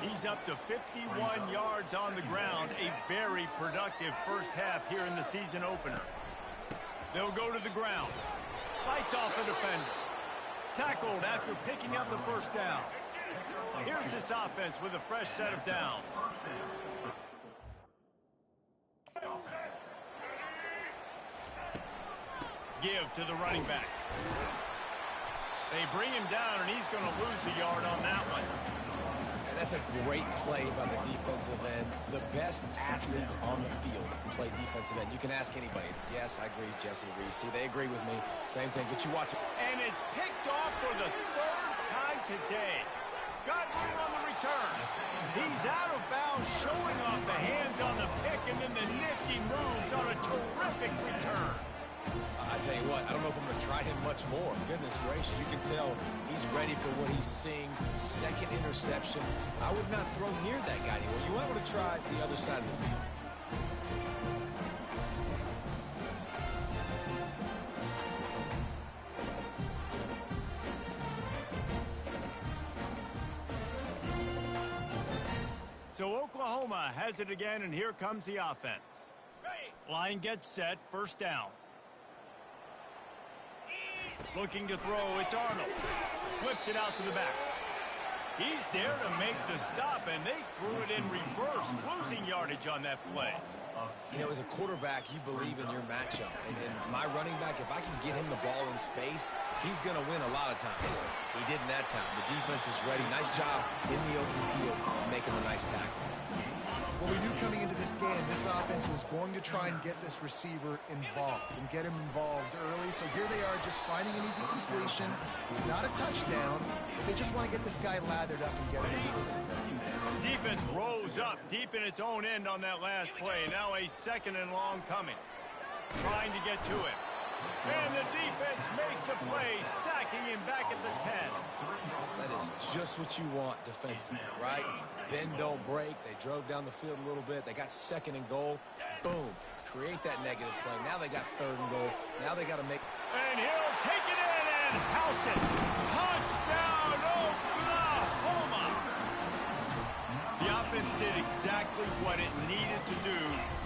He's up to 51 yards on the ground, a very productive first half here in the season opener. They'll go to the ground. Fights off a defender. Tackled after picking up the first down. Here's this offense with a fresh set of downs. Give to the running back. They bring him down, and he's going to lose a yard on that one. And that's a great play by the defensive end. The best athletes on the field play defensive end. You can ask anybody. Yes, I agree, Jesse Reese. See, they agree with me. Same thing, but you watch it. And it's picked off for the third time today. Got room on the return. He's out of bounds, showing off the hands on the pick, and then the nifty moves on a terrific return. I tell you what, I don't know if I'm going to try him much more. Goodness gracious, you can tell he's ready for what he's seeing. Second interception. I would not throw near that guy anymore. You might want to try the other side of the field. So Oklahoma has it again, and here comes the offense. Line gets set, first down. Looking to throw, it's Arnold. Flips it out to the back. He's there to make the stop, and they threw it in reverse, losing yardage on that play. You know, as a quarterback, you believe in your matchup. And my running back, if I can get him the ball in space, he's going to win a lot of times. He did in that time. The defense was ready. Nice job in the open field making a nice tackle. Well, we knew coming into this game, this offense was going to try and get this receiver involved and get him involved early. So here they are just finding an easy completion. It's not a touchdown. They just want to get this guy lathered up and get him moving. Defense rose up deep in its own end on that last play. Now a second and long coming. Trying to get to him. And the defense makes a play, sacking him back at the 10. That is just what you want defensively, right? Bend, don't break. They drove down the field a little bit. They got second and goal. Boom. Create that negative play. Now they got third and goal. Now they got to make... And he'll take it in and house it. Touchdown, Oklahoma! The offense did exactly what it needed to do,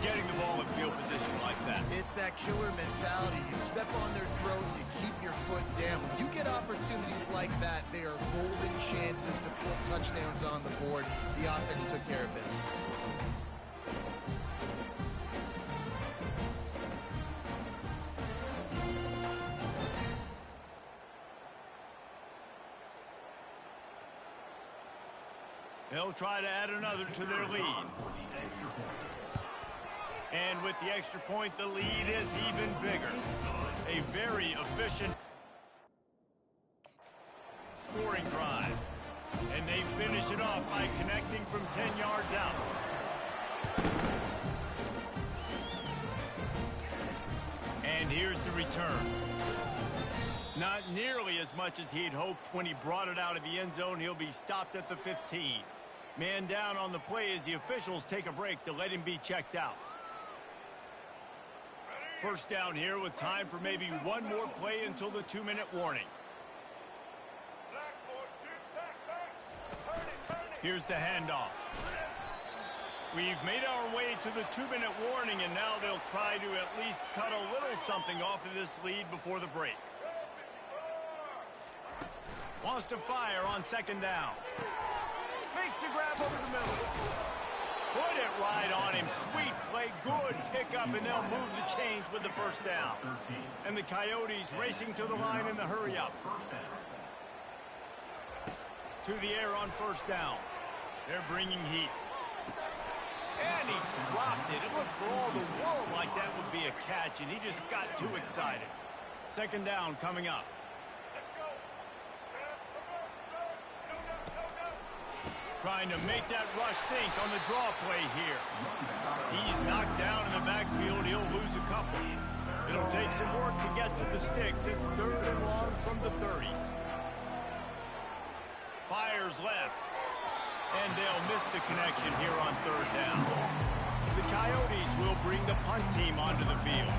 getting the ball in field position like that. It's that killer mentality. You step on their throat, you keep your foot down. When you get opportunities like that, they are golden chances to put touchdowns on the board. The offense took care of business. They'll try to add another to their lead. And with the extra point, the lead is even bigger. A very efficient scoring drive. And they finish it off by connecting from 10 yards out. And here's the return. Not nearly as much as he'd hoped when he brought it out of the end zone. He'll be stopped at the 15. Man down on the play as the officials take a break to let him be checked out. First down here with time for maybe one more play until the 2-minute warning. Here's the handoff. We've made our way to the 2-minute warning, and now they'll try to at least cut a little something off of this lead before the break. Wants to fire on second down. Makes the grab over the middle. Put it right on him. Sweet play. Good pickup, and they'll move the chains with the first down. And the Coyotes racing to the line in the hurry-up. To the air on first down. They're bringing heat. And he dropped it. It looked for all the world like that would be a catch, and he just got too excited. Second down coming up. Trying to make that rush think on the draw play here. He's knocked down in the backfield. He'll lose a couple. It'll take some work to get to the sticks. It's third and long from the 30. Fires left. And they'll miss the connection here on third down. The Coyotes will bring the punt team onto the field.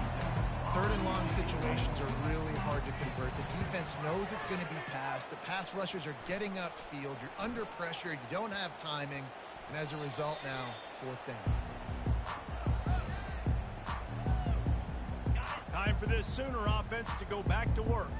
Third and long situations are really hard to convert. The defense knows it's going to be passed. The pass rushers are getting upfield. You're under pressure. You don't have timing. And as a result now, fourth down. Time for this Sooner offense to go back to work.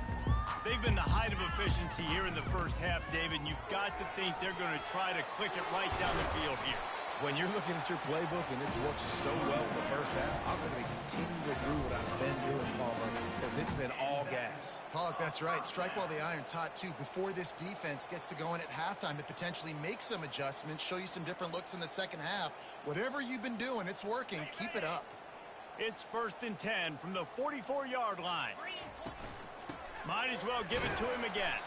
They've been the height of efficiency here in the first half, David, and you've got to think they're going to try to click it right down the field here. When you're looking at your playbook and it's worked so well in the first half, I'm going to continue to do what I've been doing, Palmer, because it's been all gas. Pollock, that's right. Strike while the iron's hot, too. Before this defense gets to go in at halftime to potentially make some adjustments, show you some different looks in the second half. Whatever you've been doing, it's working. Keep it up. It's 1st and 10 from the 44-yard line. Might as well give it to him again.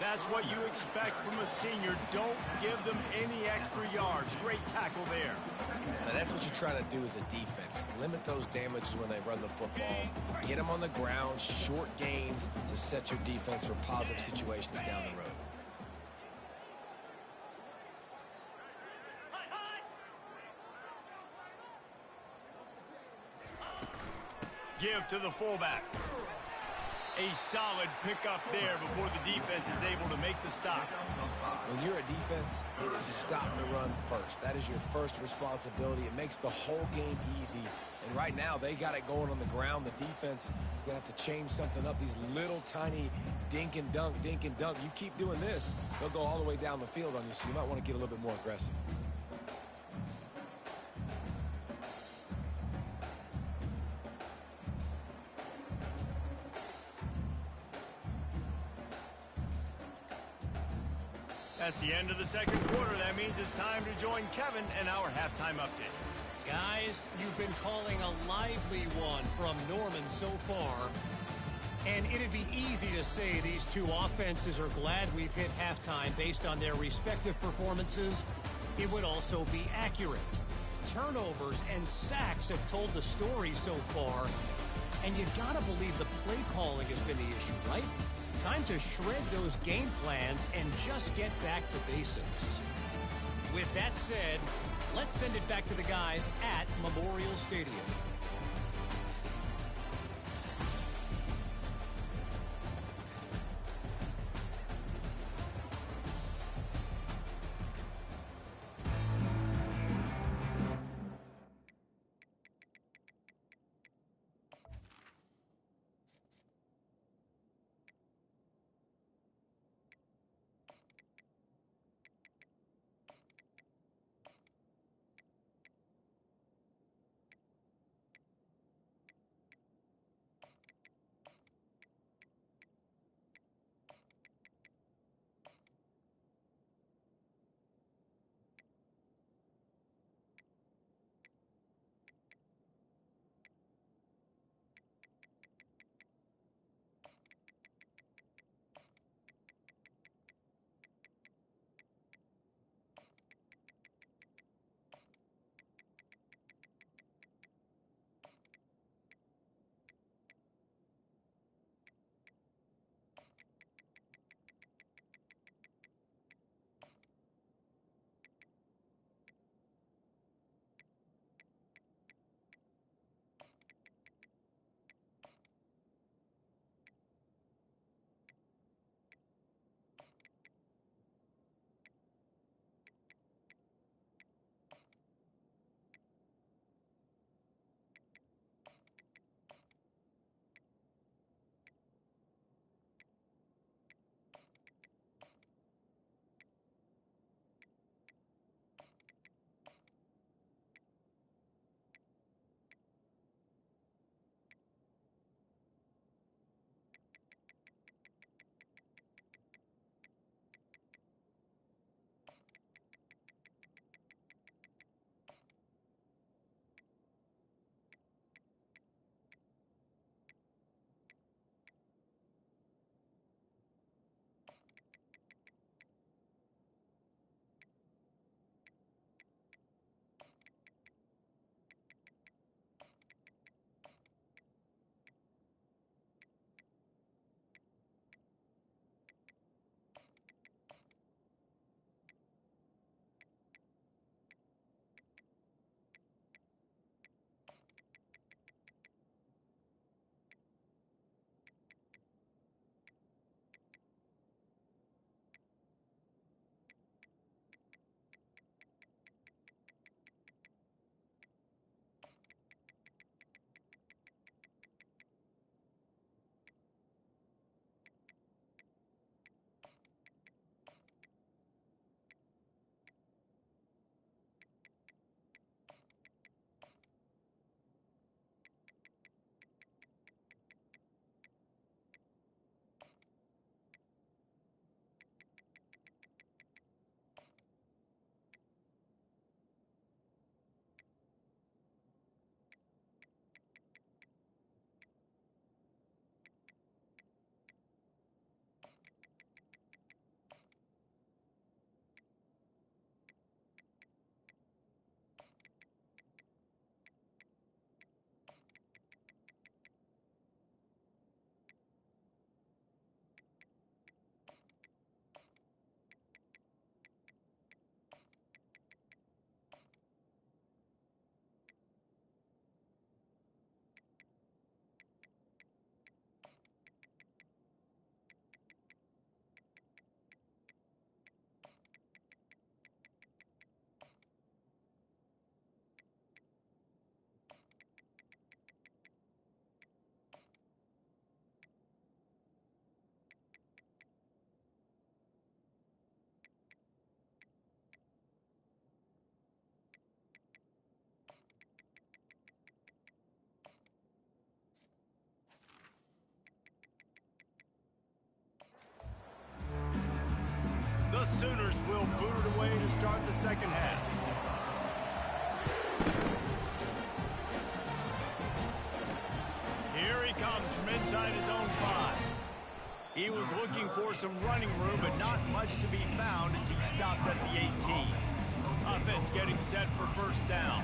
That's what you expect from a senior. Don't give them any extra yards. Great tackle there. Now that's what you try to do as a defense. Limit those damages when they run the football. Get them on the ground, short gains to set your defense for positive situations down the road. Give to the fullback. A solid pickup there before the defense is able to make the stop. When you're a defense, it is stop the run first. That is your first responsibility. It makes the whole game easy. And right now, they got it going on the ground. The defense is going to have to change something up. These little tiny dink and dunk, dink and dunk. You keep doing this, they'll go all the way down the field on you, so you might want to get a little bit more aggressive. That's the end of the second quarter. That means it's time to join Kevin and our halftime update. Guys, you've been calling a lively one from Norman so far. And it'd be easy to say these two offenses are glad we've hit halftime based on their respective performances. It would also be accurate. Turnovers and sacks have told the story so far. And you gotta believe the play calling has been the issue, right? Time to shred those game plans and just get back to basics. With that said, let's send it back to the guys at Memorial Stadium. start the second half. Here he comes from inside his own 5. He was looking for some running room, but not much to be found as he stopped at the 18. Offense getting set for first down.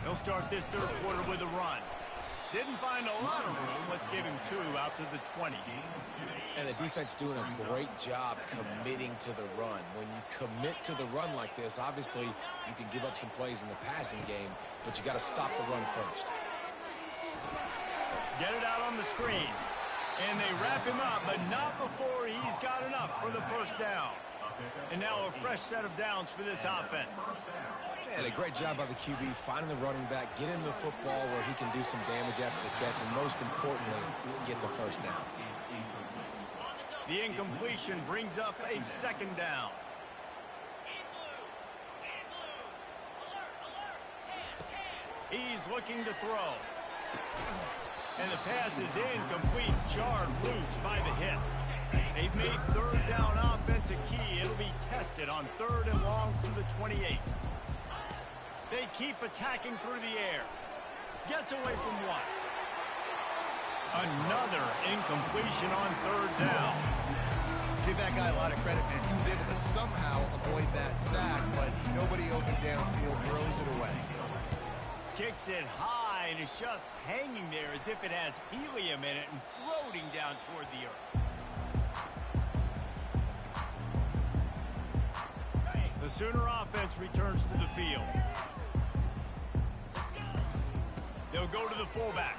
He'll start this third quarter with a run. Didn't find a lot of room. Let's give him 2 out to the 20. And the defense doing a great job committing to the run. When you commit to the run like this, obviously you can give up some plays in the passing game, but you got to stop the run first. Get it out on the screen. And they wrap him up, but not before he's got enough for the first down. And now a fresh set of downs for this offense. Man, a great job by the QB finding the running back, get him the football where he can do some damage after the catch, and most importantly, get the first down. The incompletion brings up a second down. He's looking to throw. And the pass is incomplete, jarred loose by the hit. They've made third down offense a key. It'll be tested on 3rd and long from the 28. They keep attacking through the air. Gets away from 1. Another incompletion on 3rd down. Give that guy a lot of credit, man. He was able to somehow avoid that sack, but nobody open downfield, throws it away. Kicks it high, and it's just hanging there as if it has helium in it and floating down toward the earth. The Sooner offense returns to the field. They'll go to the fullback.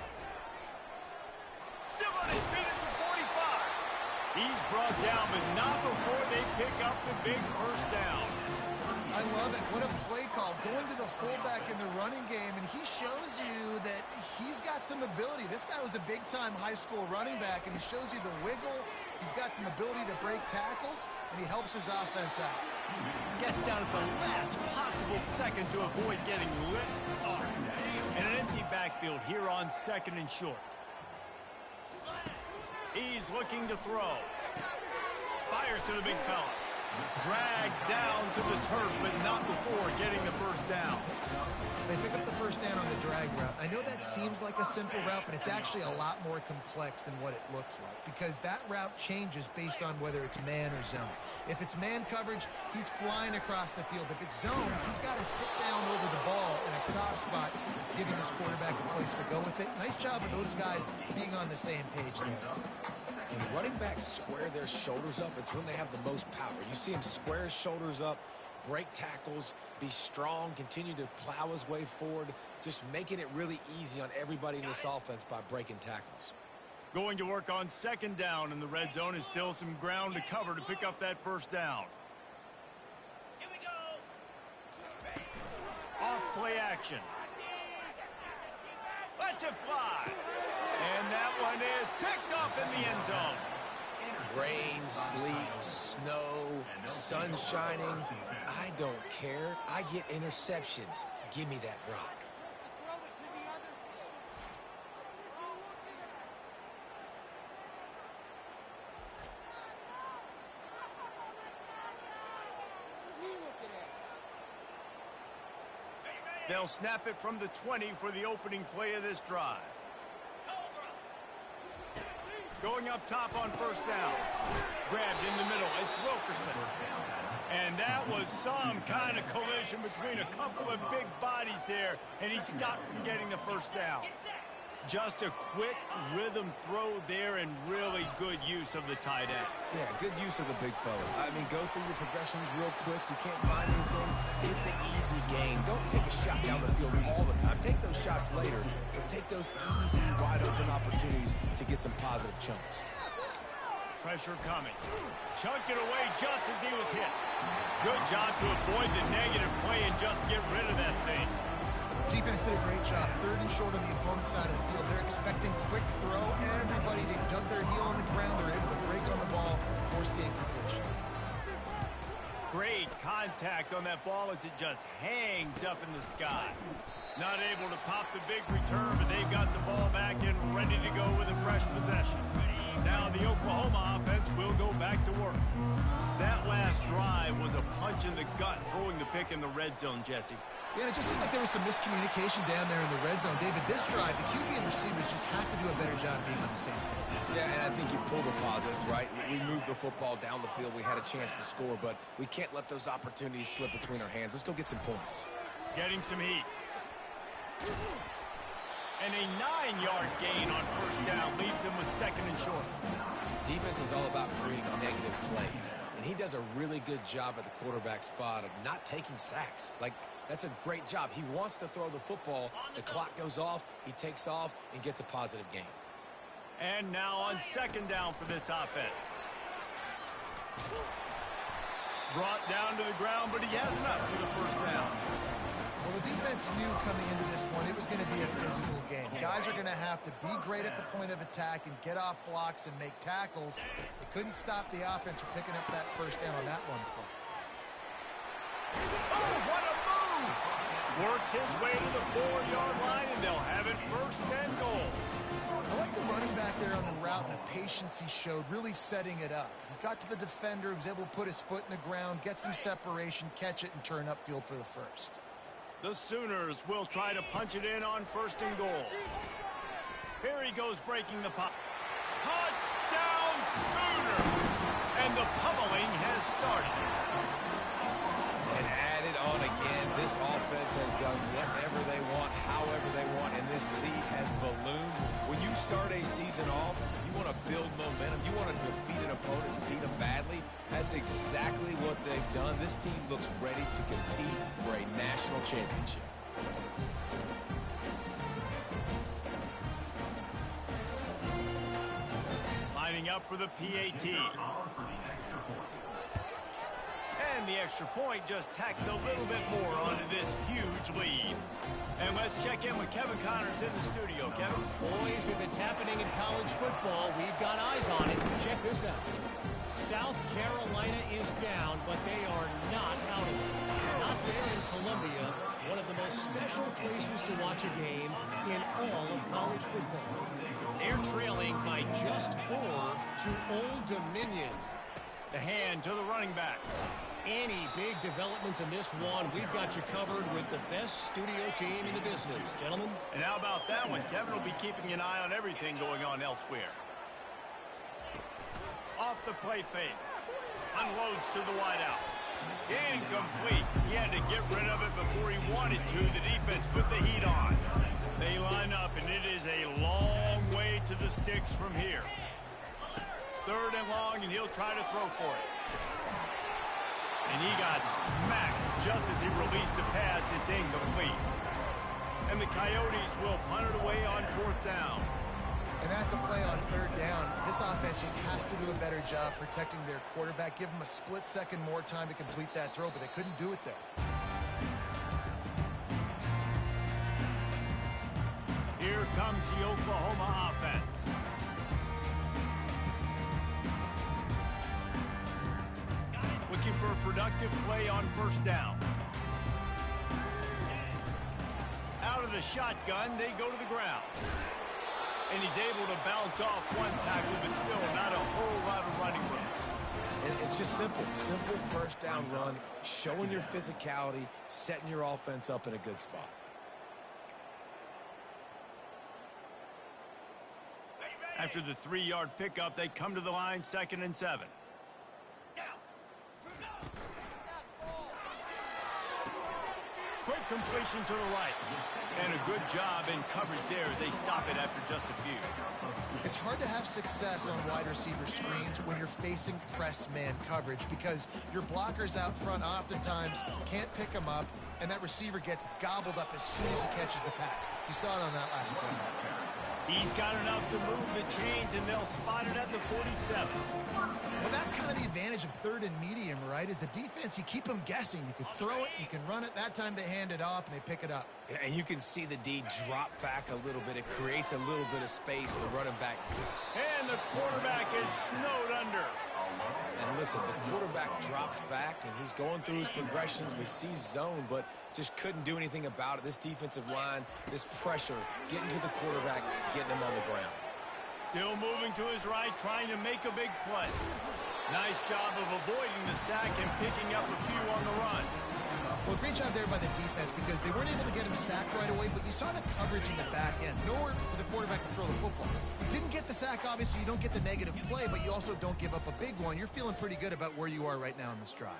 Still on his feet at the 45. He's brought down, but not before they pick up the big first down. I love it. What a play call. Going to the fullback in the running game, and he shows you that he's got some ability. This guy was a big-time high school running back, and he shows you the wiggle. He's got some ability to break tackles, and he helps his offense out. Gets down at the last possible second to avoid getting lit up. And an empty backfield here on 2nd and short. He's looking to throw. Fires to the big fella. Dragged down to the turf, but not before getting the first down. They pick up the first down on the drag route. I know that seems like a simple route, but it's actually a lot more complex than what it looks like, because that route changes based on whether it's man or zone. If it's man coverage, he's flying across the field. If it's zone, he's got to sit down over the ball in a soft spot, giving his quarterback a place to go with it. Nice job of those guys being on the same page there. When running backs square their shoulders up, it's when they have the most power. You see him square his shoulders up, break tackles, be strong, continue to plow his way forward, just making it really easy on everybody in this offense by breaking tackles. Going to work on 2nd down, and the red zone is still some ground to cover to pick up that first down. Here we go. Off play action. Lets it fly. And that one is picked off in the end zone. Rain, sleet, snow, sun shining. I don't care. I get interceptions. Give me that rock. They'll snap it from the 20 for the opening play of this drive. Going up top on first down. Grabbed in the middle. It's Wilkerson. And that was some kind of collision between a couple of big bodies there, and he stopped from getting the first down. Just a quick rhythm throw there and really good use of the tight end. Yeah, good use of the big fella. I mean, go through your progressions real quick. You can't find anything. Hit the easy game. Don't take a shot down the field all the time. Take those shots later, but take those easy, wide-open opportunities to get some positive chunks. Pressure coming. Chunked it away just as he was hit. Good job to avoid the negative play and just get rid of that thing. Defense did a great job. 3rd and short on the opponent's side of the field. They're expecting quick throw. Everybody, they dug their heel on the ground. They're able to break on the ball, force the incompletion. Great contact on that ball as it just hangs up in the sky. Not able to pop the big return, but they've got the ball back and ready to go with a fresh possession. Now the Oklahoma offense will go back to work. That last drive was a punch in the gut, throwing the pick in the red zone, Jesse. Yeah, and it just seemed like there was some miscommunication down there in the red zone. David, this drive, the QB and receivers just have to do a better job being on the same page. Yeah, and I think you pull the positives, right? We moved the football down the field. We had a chance to score, but we can't let those opportunities slip between our hands. Let's go get some points. Getting some heat. And a 9-yard gain on first down leaves them with second and short. Defense is all about creating negative plays, and he does a really good job at the quarterback spot of not taking sacks. Like, that's a great job. He wants to throw the football. The clock goes off. He takes off and gets a positive gain. And now on second down for this offense. Brought down to the ground, but he has enough for the first down. Well, the defense knew coming into this one it was going to be a physical game. Guys are going to have to be great at the point of attack and get off blocks and make tackles. They couldn't stop the offense from picking up that first down on that one play. Oh, what a move! Works his way to the 4-yard line, and they'll have it first and goal. I like the running back there on the route and the patience he showed, really setting it up. He got to the defender, was able to put his foot in the ground, get some separation, catch it, and turn upfield for the first. The Sooners will try to punch it in on first and goal. Here he goes breaking the pop. Touchdown Sooners! And the pummeling has started. And added on again, this offense has done whatever they want, however they want, and this lead has ballooned. When you start a season off, you want to build momentum. You want to defeat an opponent and beat them badly. That's exactly what they've done. This team looks ready to compete for a national championship. Lining up for the PAT. And the extra point just tacks a little bit more onto this huge lead. And let's check in with Kevin Connors in the studio. Kevin? Boys, if it's happening in college football, we've got eyes on it. Check this out. South Carolina is down, but they are not out of it. Not there in Columbia, one of the most special places to watch a game in all of college football. They're trailing by just 4 to Old Dominion. The hand to the running back. Any big developments in this one, we've got you covered with the best studio team in the business, gentlemen. And how about that one? Kevin will be keeping an eye on everything going on elsewhere. Off the play fake. Unloads to the wideout. Incomplete. He had to get rid of it before he wanted to. The defense put the heat on. They line up, and it is a long way to the sticks from here. Third and long, and he'll try to throw for it. And he got smacked just as he released the pass. It's incomplete. And the Coyotes will punt it away on fourth down. And that's a play on third down. This offense just has to do a better job protecting their quarterback. Give them a split second more time to complete that throw, but they couldn't do it there. Here comes the Oklahoma offense. Looking for a productive play on first down. Out of the shotgun, they go to the ground. And he's able to bounce off one tackle, but still not a whole lot of running room. And it's just simple first down run, showing your physicality, setting your offense up in a good spot. After the 3-yard pickup, they come to the line, 2nd and 7. Quick completion to the right. And a good job in coverage there as they stop it after just a few. It's hard to have success on wide receiver screens when you're facing press man coverage because your blockers out front oftentimes can't pick them up, and that receiver gets gobbled up as soon as he catches the pass. You saw it on that last play. He's got enough to move the chains, and they'll spot it at the 47. Well, that's kind of the advantage of third and medium, right? Is the defense, you keep them guessing. You can throw it, you can run it. That time they hand it off, and they pick it up. Yeah, and you can see the D drop back a little bit. It creates a little bit of space. The running back. And the quarterback is snowed under. And listen, the quarterback drops back, and he's going through his progressions. We see zone, but just couldn't do anything about it. This defensive line, this pressure, getting to the quarterback, getting him on the ground. Still moving to his right, trying to make a big play. Nice job of avoiding the sack and picking up a few on the run. Well, great job there by the defense because they weren't able to get him sacked right away, but you saw the coverage in the back end. Nowhere for the quarterback to throw the football. Didn't get the sack, obviously. You don't get the negative play, but you also don't give up a big one. You're feeling pretty good about where you are right now in this drive.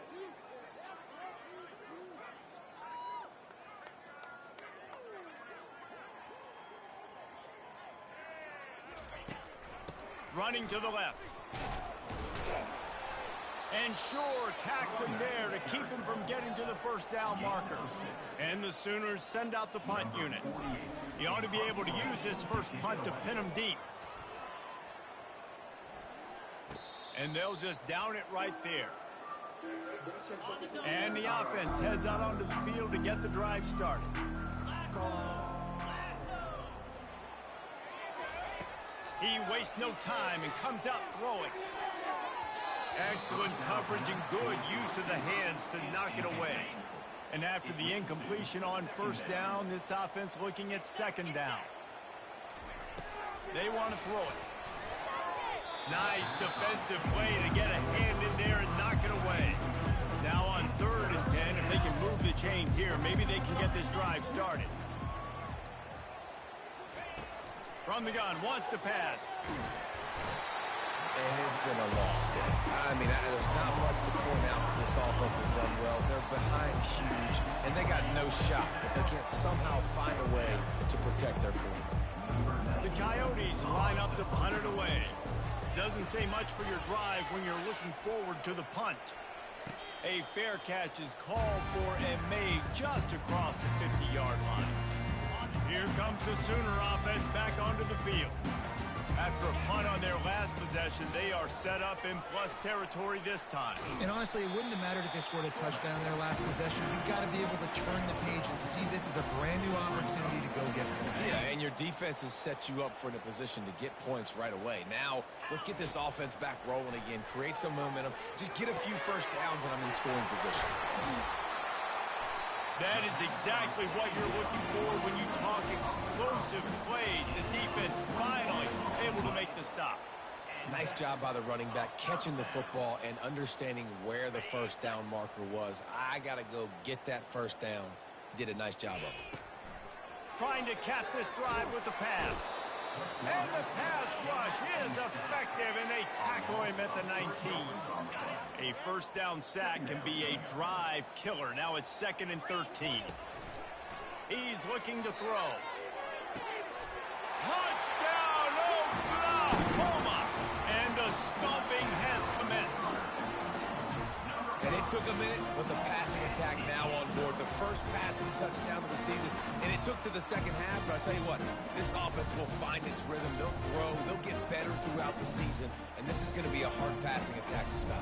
Running to the left. And sure, tackling there to keep him from getting to the first down marker. And the Sooners send out the punt unit. He ought to be able to use this first punt to pin him deep. And they'll just down it right there. And the offense heads out onto the field to get the drive started. He wastes no time and comes out throwing. Excellent coverage and good use of the hands to knock it away. And after the incompletion on first down, this offense looking at second down. They want to throw it. Nice defensive play to get a hand in there and knock it away. Now on 3rd and 10, if they can move the chains here, maybe they can get this drive started. From the gun, wants to pass. And it's been a long day. I mean, there's not much to point out that this offense has done well. They're behind huge, and they got no shot if they can't somehow find a way to protect their quarterback. The Coyotes line up to punt it away. Doesn't say much for your drive when you're looking forward to the punt. A fair catch is called for and made just across the 50-yard line. Here comes the Sooner offense back onto the field. After a punt on their last possession, they are set up in plus territory this time. And honestly, it wouldn't have mattered if they scored a touchdown their last possession. You've got to be able to turn the page and see this as a brand new opportunity to go get points. Yeah, and your defense has set you up for a position to get points right away. Now, let's get this offense back rolling again, create some momentum, just get a few first downs, and I'm in scoring position. That is exactly what you're looking for when you talk explosive plays. The defense finally able to make the stop. Nice job by the running back, catching the football and understanding where the first down marker was. I got to go get that first down. He did a nice job of it. Trying to cap this drive with the pass. And the pass rush is effective, and they tackle him at the 19. A first down sack can be a drive killer. Now it's 2nd and 13. He's looking to throw. Touchdown, Oklahoma! And the stomping has commenced. And it took a minute, but the passing attack now on board. The first passing touchdown of the season. And it took to the second half, but I'll tell you what, this offense will find its rhythm. They'll grow. They'll get better throughout the season. And this is going to be a hard passing attack to stop.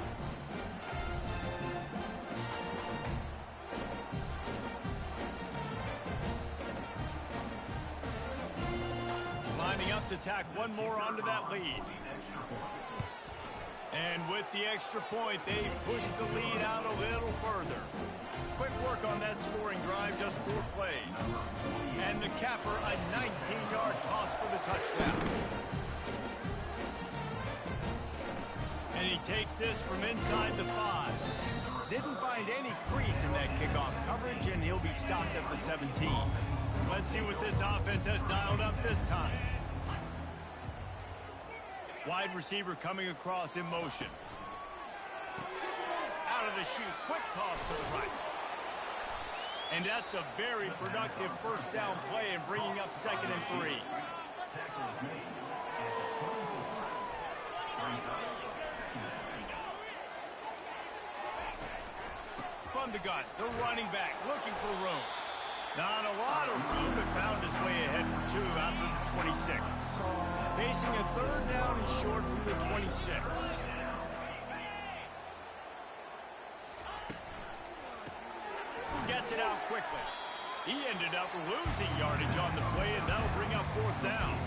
Lining up to tack one more onto that lead. And with the extra point, they push the lead out a little further. Quick work on that scoring drive, just 4 plays. And the capper, a 19-yard toss for the touchdown. And he takes this from inside the 5. Didn't find any crease in that kickoff coverage, and he'll be stopped at the 17. Let's see what this offense has dialed up this time. Wide receiver coming across in motion. Out of the chute, quick toss to the right. And that's a very productive first down play and bringing up 2nd and 3. From the gun, the running back looking for room. Not a lot of room, but found his way ahead for 2 out to the 26. Facing a 3rd down and short from the 26. Gets it out quickly. He ended up losing yardage on the play, and that'll bring up 4th down.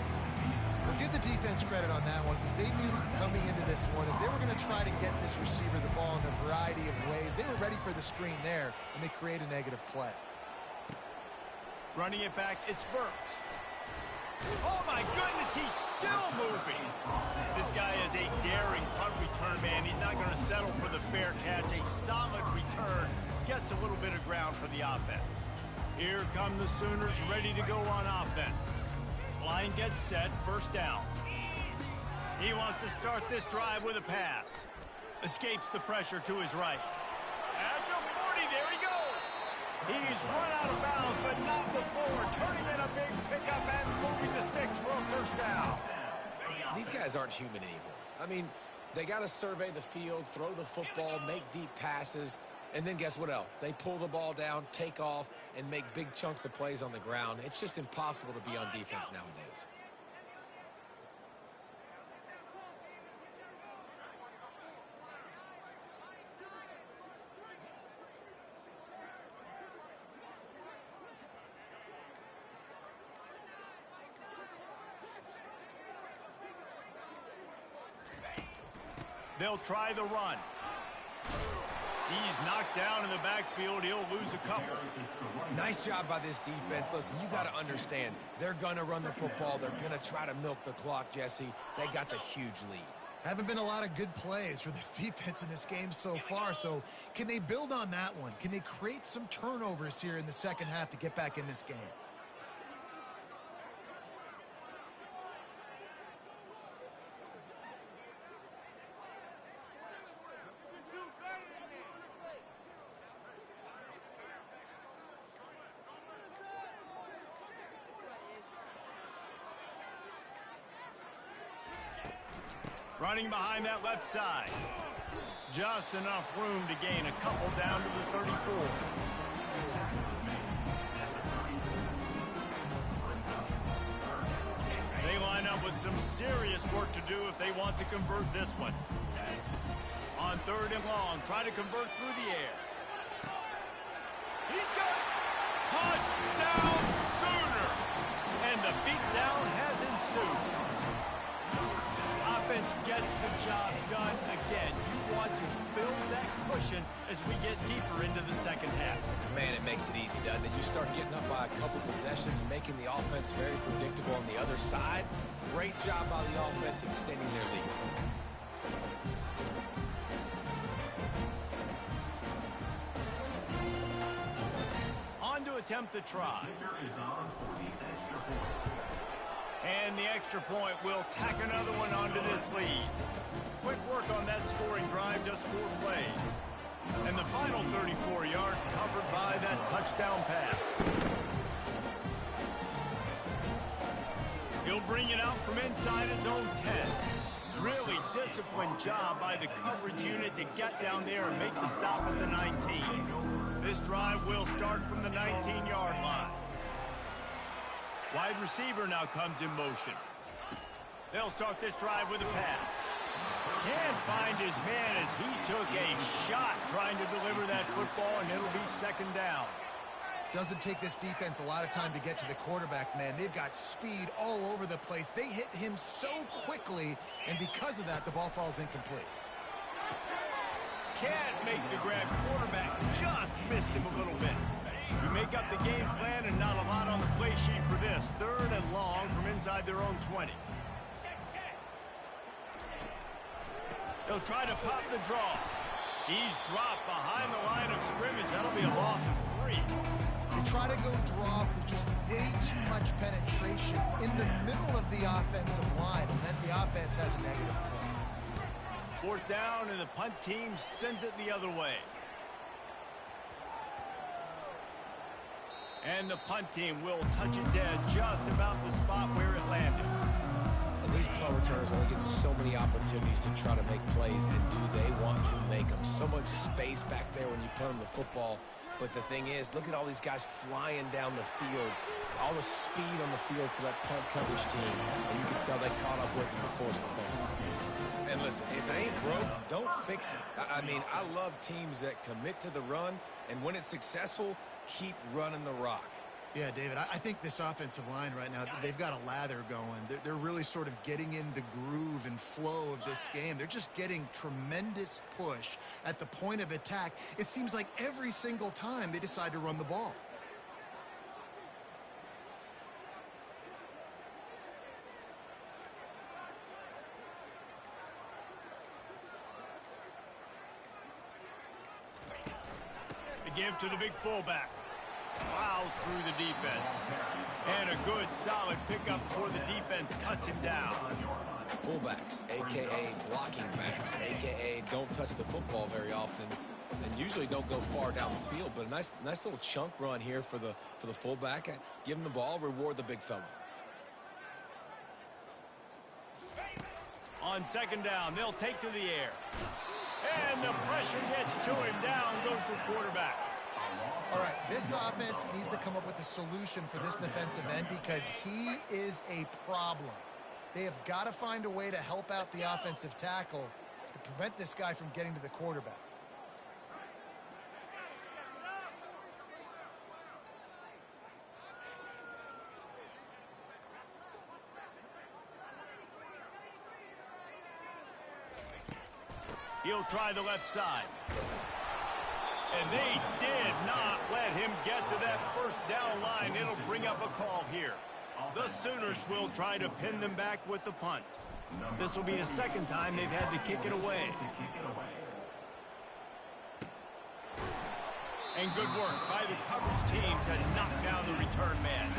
Well, give the defense credit on that one because they knew coming into this one that they were going to try to get this receiver the ball in a variety of ways. They were ready for the screen there, and they create a negative play. Running it back, it's Burks. Oh, my goodness, he's still moving. This guy is a daring punt return man. He's not going to settle for the fair catch. A solid return gets a little bit of ground for the offense. Here come the Sooners ready to go on offense. Line gets set, first down. He wants to start this drive with a pass. Escapes the pressure to his right. At the 40, there he goes. He's run out of bounds, but not before. Turning in a big pickup and moving the sticks for a first down. These guys aren't human anymore. I mean, they got to survey the field, throw the football, make deep passes, and then guess what else? They pull the ball down, take off, and make big chunks of plays on the ground. It's just impossible to be on defense nowadays. They'll try the run. He's knocked down in the backfield. He'll lose a couple. Nice job by this defense. Listen, you got to understand, they're going to run the football. They're going to try to milk the clock, Jesse. They got the huge lead. Haven't been a lot of good plays for this defense in this game so far, so can they build on that one? Can they create some turnovers here in the second half to get back in this game? Running behind that left side. Just enough room to gain a couple down to the 34. They line up with some serious work to do if they want to convert this one. On 3rd and long, try to convert through the air. He's got it! Touchdown Sooner! And the beatdown has ensued. Offense gets the job done again. You want to build that cushion as we get deeper into the second half. Man, it makes it easy, doesn't it? You start getting up by a couple possessions, making the offense very predictable on the other side. Great job by the offense extending their lead. On to attempt the try. And the extra point will tack another one onto this lead. Quick work on that scoring drive, just 4 plays. And the final 34 yards covered by that touchdown pass. He'll bring it out from inside his own 10. Really disciplined job by the coverage unit to get down there and make the stop at the 19. This drive will start from the 19-yard line. Wide receiver now comes in motion. They'll start this drive with a pass. Can't find his man as he took a shot trying to deliver that football, and it'll be second down. Doesn't take this defense a lot of time to get to the quarterback, man. They've got speed all over the place. They hit him so quickly, and because of that, the ball falls incomplete. Can't make the grab. Quarterback just missed him a little bit. You make up the game plan and not a lot on the play sheet for this. 3rd and long from inside their own 20. They'll try to pop the draw. He's dropped behind the line of scrimmage. That'll be a loss of 3. They try to go draw with just way too much penetration in the middle of the offensive line, and then the offense has a negative point. 4th down, and the punt team sends it the other way. And the punt team will touch it dead just about the spot where it landed. And these punt returners only get so many opportunities to try to make plays, and do they want to make them? So much space back there when you punt them the football. But the thing is, look at all these guys flying down the field. All the speed on the field for that punt coverage team. And you can tell they caught up with them to force the fumble. And listen, if it ain't broke, don't fix it. I mean, I love teams that commit to the run, and when it's successful, keep running the rock. Yeah, David, I think this offensive line right now, they've got a lather going. They're really sort of getting in the groove and flow of this game. They're just getting tremendous push at the point of attack. It seems like every single time they decide to run the ball. give to the big fullback. Plows through the defense. And a good, solid pickup for the defense. Cuts him down. Fullbacks, a.k.a. blocking backs, a.k.a. don't touch the football very often and usually don't go far down the field. But a nice little chunk run here for the fullback. Give him the ball, reward the big fella. On second down, they'll take to the air. And the pressure gets to him. Down goes the quarterback. All right, this offense needs to come up with a solution for this defensive end because he is a problem. They have got to find a way to help out the offensive tackle to prevent this guy from getting to the quarterback. He'll try the left side. And they did not let him get to that first down line. It'll bring up a call here. The Sooners will try to pin them back with the punt. This will be the second time they've had to kick it away. And good work by the coverage team to knock down the return man.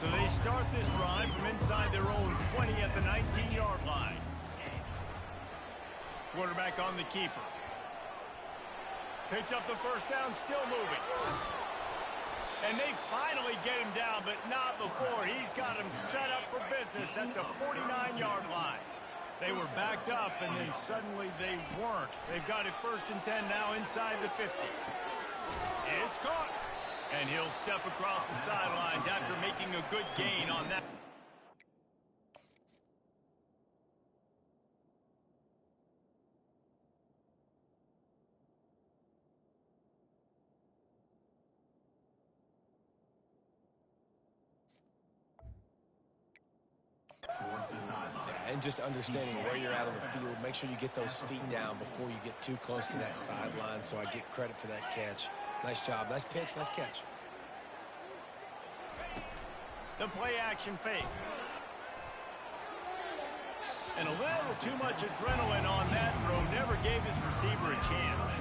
So they start this drive from inside their own 20 at the 19-yard line. Quarterback on the keeper. Picks up the first down, still moving. And they finally get him down, but not before. He's got him set up for business at the 49-yard line. They were backed up, and then suddenly they weren't. They've got it 1st and 10 now inside the 50. It's caught. And he'll step across the sidelines after making a good gain on that. And just understanding where you're at on the field, make sure you get those feet down before you get too close to that sideline, so I get credit for that catch. Nice job. Nice pitch. Nice catch. The play action fake. And a little too much adrenaline on that throw. Never gave his receiver a chance.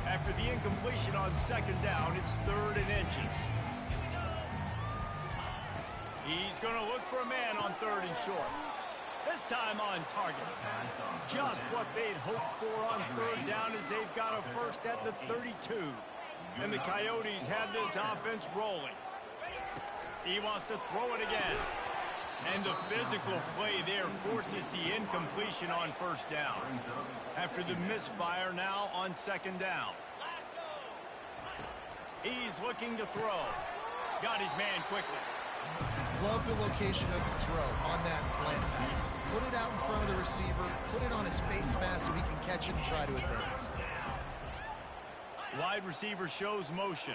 After the incompletion on second down, it's 3rd and inches. He's going to look for a man on 3rd and short. This time on target. Just what they'd hoped for on 3rd down as they've got a first at the 32. And the Coyotes have this offense rolling. He wants to throw it again. And the physical play there forces the incompletion on 1st down. After the misfire now on 2nd down. He's looking to throw. Got his man quickly. Love the location of the throw on that slant pass. Put it out in front of the receiver, put it on his face mask so he can catch it and try to advance. Wide receiver shows motion.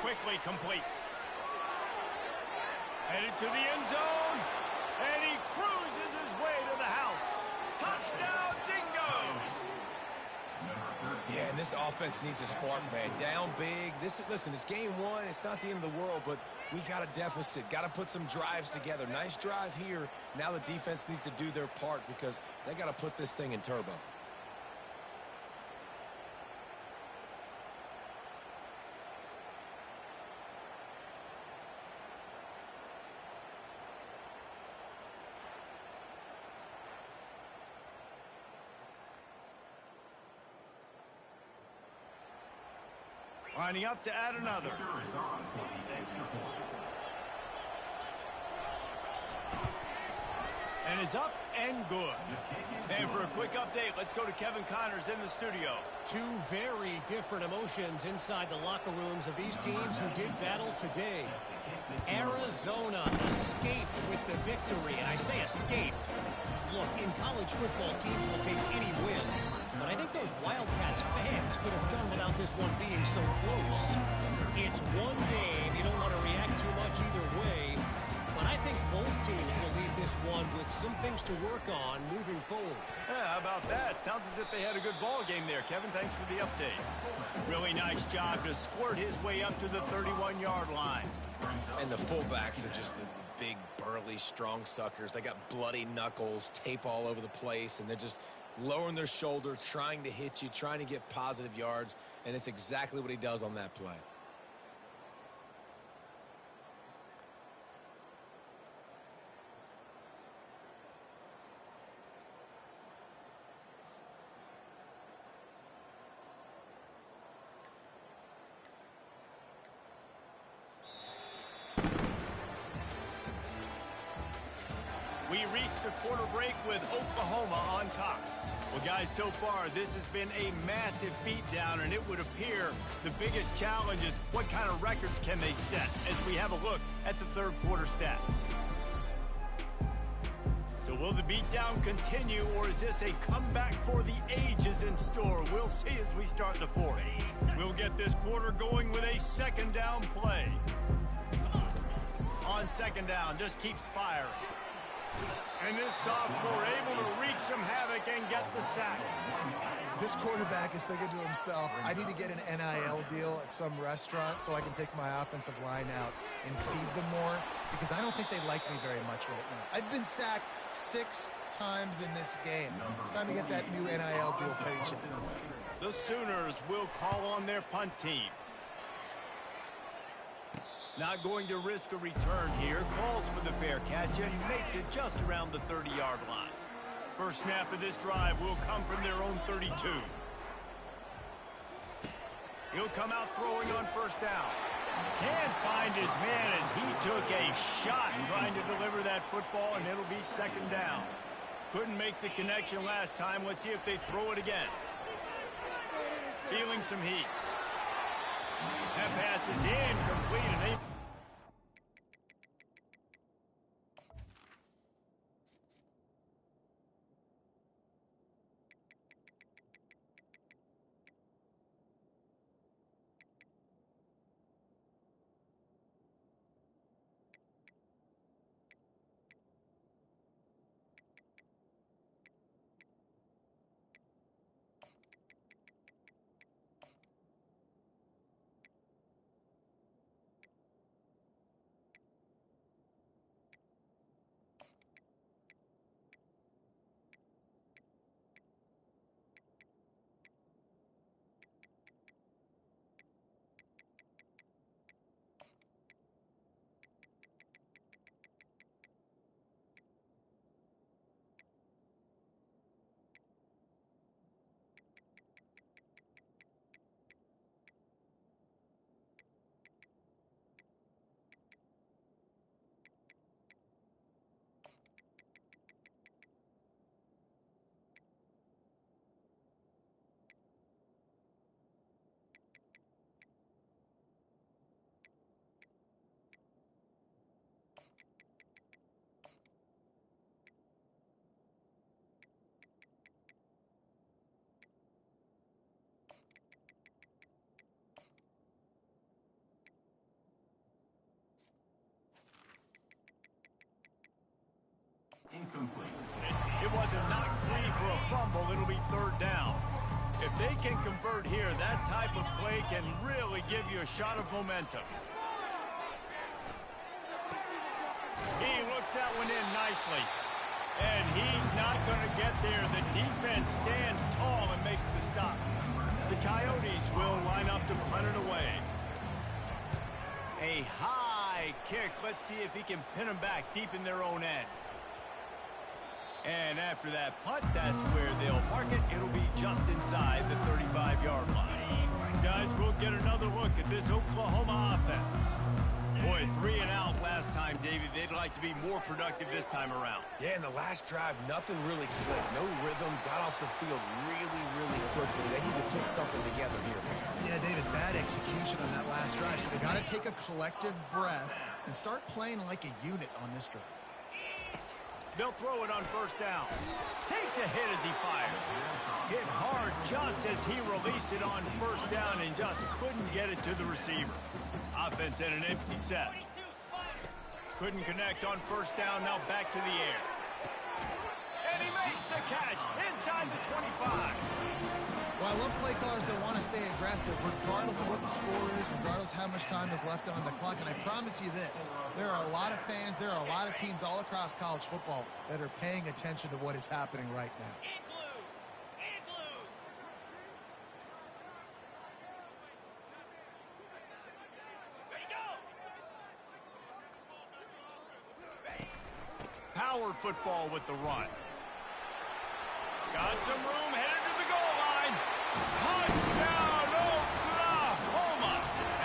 Quickly complete. Headed to the end zone, and he cruises his way to the house. Touchdown, Dingoes! Yeah, and this offense needs a spark, man. Down big. Listen, it's game 1. It's not the end of the world, but we got a deficit. Got to put some drives together. Nice drive here. Now the defense needs to do their part because they got to put this thing in turbo. Lining up to add another. And it's up and good. And for a quick update, let's go to Kevin Connors in the studio. Two very different emotions inside the locker rooms of these teams who did battle today. Arizona escaped with the victory, and I say escaped. Look, in college football, teams will take any win. But I think those Wildcats fans could have done without this one being so close. It's one game. You don't want to react too much either way. But I think both teams will leave this one with some things to work on moving forward. Yeah, how about that? Sounds as if they had a good ball game there, Kevin. Thanks for the update. Really nice job to squirt his way up to the 31-yard line. And the fullbacks are just the big, burly, strong suckers. They got bloody knuckles, tape all over the place, and they're just lowering their shoulder, trying to hit you, trying to get positive yards, and it's exactly what he does on that play. We reached the quarter break with Oklahoma on top. Well, guys, so far this has been a massive beatdown, and it would appear the biggest challenge is what kind of records can they set as we have a look at the third quarter stats. So will the beatdown continue, or is this a comeback for the ages in store? We'll see as we start the fourth. We'll get this quarter going with a second down play. On second down, just keeps firing. And this sophomore able to wreak some havoc and get the sack. This quarterback is thinking to himself, I need to get an NIL deal at some restaurant so I can take my offensive line out and feed them more, because I don't think they like me very much right now. I've been sacked 6 times in this game. It's time to get that new NIL deal paycheck. The Sooners will call on their punt team. Not going to risk a return here. Calls for the fair catch and makes it just around the 30-yard line. First snap of this drive will come from their own 32. He'll come out throwing on first down. Can't find his man as he took a shot trying to deliver that football, and it'll be second down. Couldn't make the connection last time. Let's see if they throw it again. Feeling some heat. That pass is incomplete, and they... Incomplete. It was a knock free for a fumble. It'll be third down. If they can convert here, that type of play can really give you a shot of momentum. He looks that one in nicely. And he's not going to get there. The defense stands tall and makes the stop. The Coyotes will line up to punt it away. A high kick. Let's see if he can pin them back deep in their own end. And after that punt, that's where they'll mark it. It'll be just inside the 35-yard line. Guys, we'll get another look at this Oklahoma offense. Boy, 3 and out last time, Davey. They'd like to be more productive this time around. Yeah, in the last drive, nothing really clicked. No rhythm, got off the field really, really quickly. They need to put something together here. Yeah, David, bad execution on that last drive. So they got to take a collective breath and start playing like a unit on this drive. They'll throw it on first down. Takes a hit as he fires. Hit hard just as he released it on first down and just couldn't get it to the receiver. Offense in an empty set. Couldn't connect on first down, now back to the air. And he makes the catch inside the 25. Well, I I love play callers that want to stay aggressive regardless of what the score is, regardless of how much time is left on the clock. And I promise you this, there are a lot of fans, there are a lot of teams all across college football that are paying attention to what is happening right now. Power football with the run. Got some room, headed to the goal line. Touchdown, Oklahoma!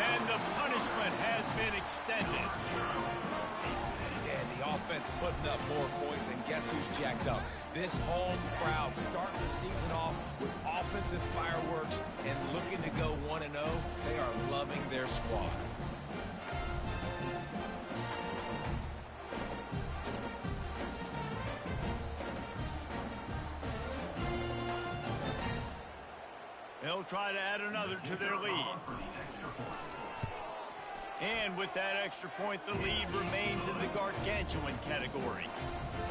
And the punishment has been extended. Yeah, the offense putting up more points, and guess who's jacked up? This home crowd starting the season off with offensive fireworks and looking to go 1-0. They are loving their squad. They'll try to add another to their lead. And with that extra point, the lead remains in the gargantuan category.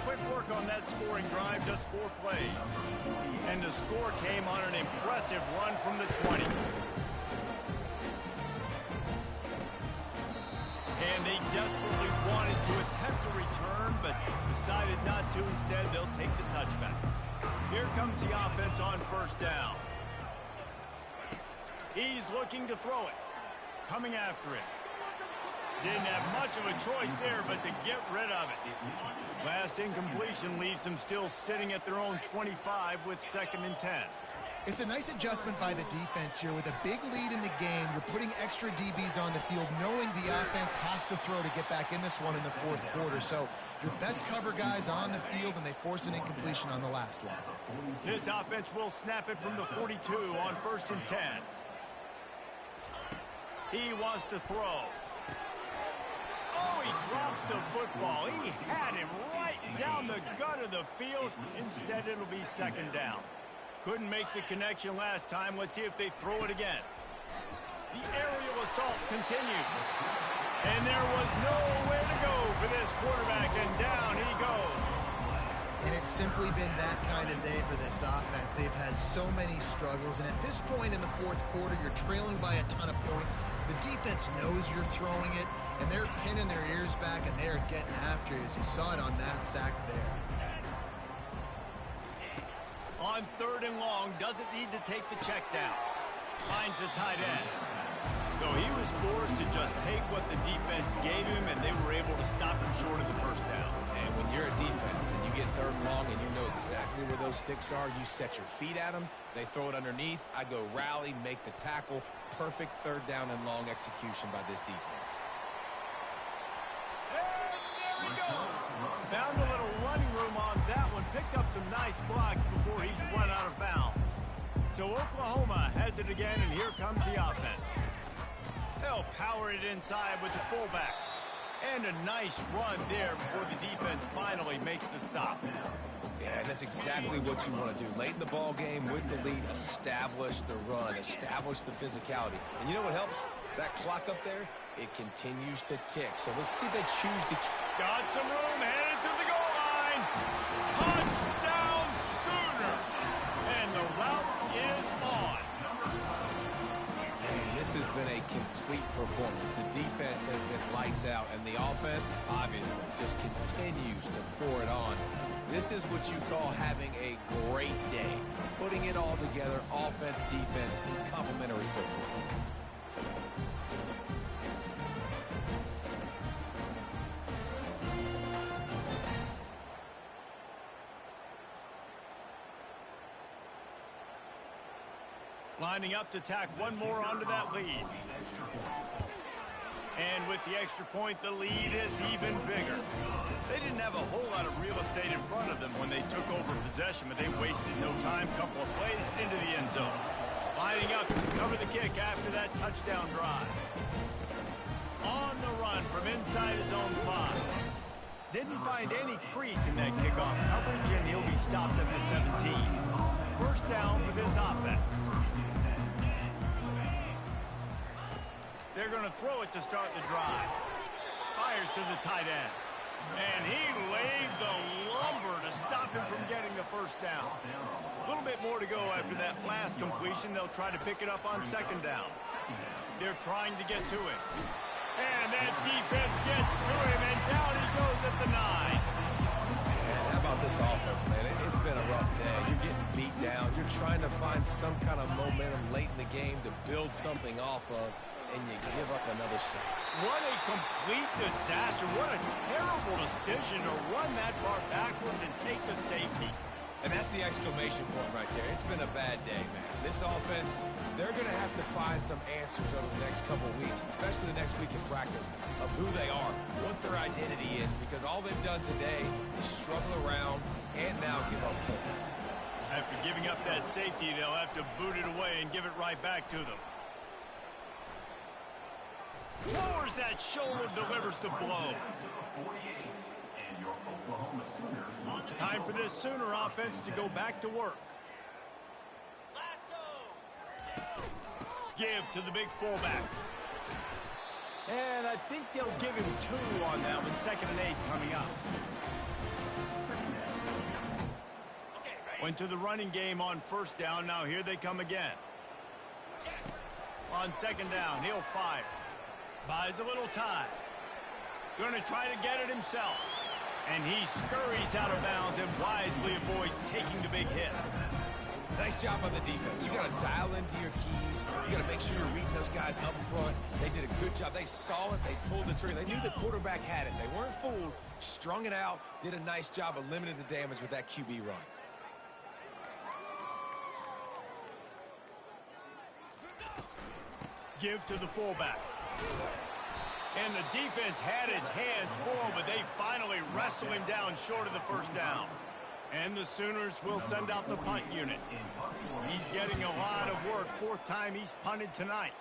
Quick work on that scoring drive, just 4 plays. And the score came on an impressive run from the 20. And they desperately wanted to attempt a return, but decided not to. Instead, they'll take the touchback. Here comes the offense on first down. He's looking to throw it. Coming after it. Didn't have much of a choice there, but to get rid of it. Last incompletion leaves them still sitting at their own 25 with 2nd and 10. It's a nice adjustment by the defense here. With a big lead in the game, you're putting extra DBs on the field, knowing the offense has to throw to get back in this one in the 4th quarter. So your best cover guys on the field, and they force an incompletion on the last one. This offense will snap it from the 42 on 1st and 10. He wants to throw. Oh, he drops the football. He had him right down the gut of the field. Instead, it'll be 2nd down. Couldn't make the connection last time. Let's see if they throw it again. The aerial assault continues. And there was nowhere to go for this quarterback, and down he goes. And it's simply been that kind of day for this offense. They've had so many struggles, and at this point in the 4th quarter, you're trailing by a ton of points. The defense knows you're throwing it, and they're pinning their ears back, and they're getting after you, as you saw it on that sack there. On 3rd and long, doesn't need to take the check down. Finds the tight end. So he was forced to just take what the defense gave him, and they were able to stop him short of the 1st down. And when you're a defense and you get 3rd and long and you know exactly where those sticks are, you set your feet at them, they throw it underneath, I go rally, make the tackle. Perfect 3rd down and long execution by this defense. And there he goes. Found a little running room on that one. Picked up some nice blocks before he's run out of bounds. So Oklahoma has it again, and here comes the offense. They'll power it inside with the fullback. And a nice run there before the defense finally makes the stop. Yeah, and that's exactly what you want to do. Late in the ball game with the lead, establish the run, establish the physicality. And you know what helps? That clock up there, it continues to tick. So let's see if they choose to... Got some room, headed to the goal line. Touchdown Sooner. And the route is on. This has been a complete performance. The defense has been lights out, and the offense, obviously, just continues to pour it on. This is what you call having a great day. Putting it all together, offense, defense, complementary football. Lining up to tack one more onto that lead. And with the extra point, the lead is even bigger. They didn't have a whole lot of real estate in front of them when they took over possession, but they wasted no time. Couple of plays into the end zone. Lining up to cover the kick after that touchdown drive. On the run from inside his own 5. Didn't find any crease in that kickoff coverage, and he'll be stopped at the 17. 1st down for this offense. They're going to throw it to start the drive. Fires to the tight end. And he laid the lumber to stop him from getting the 1st down. A little bit more more to go after that last completion. They'll try to pick it up on second down. They're trying to get to him. And that defense gets to him, and down he goes at the 9. Man, how about this offense, man? It's been a rough day. You're getting beat down. You're trying to find some kind of momentum late in the game to build something off of, and you give up another sack. What a complete disaster. What a terrible decision to run that far backwards and take the safety. And that's the exclamation point right there. It's been a bad day, man. This offense, they're going to have to find some answers over the next couple of weeks, especially the next week in practice, of who they are, what their identity is, because all they've done today is struggle around and now give up points. After giving up that safety, they'll have to boot it away and give it right back to them. Lowers that shoulder, delivers the blow. Time for this Sooner offense to go back to work. Give to the big fullback. And I think they'll give him 2 on that one. 2nd and 8 coming up. Went to the running game on 1st down. Now here they come again. On 2nd down, he'll fire. Buys a little time. Going to try to get it himself. And he scurries out of bounds and wisely avoids taking the big hit. Nice job on the defense. You got to dial into your keys. You got to make sure you're reading those guys up front. They did a good job. They saw it. They pulled the trigger. They knew the quarterback had it. They weren't fooled. Strung it out. Did a nice job of limiting the damage with that QB run. Give to the fullback. And the defense had his hands full, but they finally wrestle him down short of the 1st down. And the Sooners will send out the punt unit. He's getting a lot of work. 4th time he's punted tonight.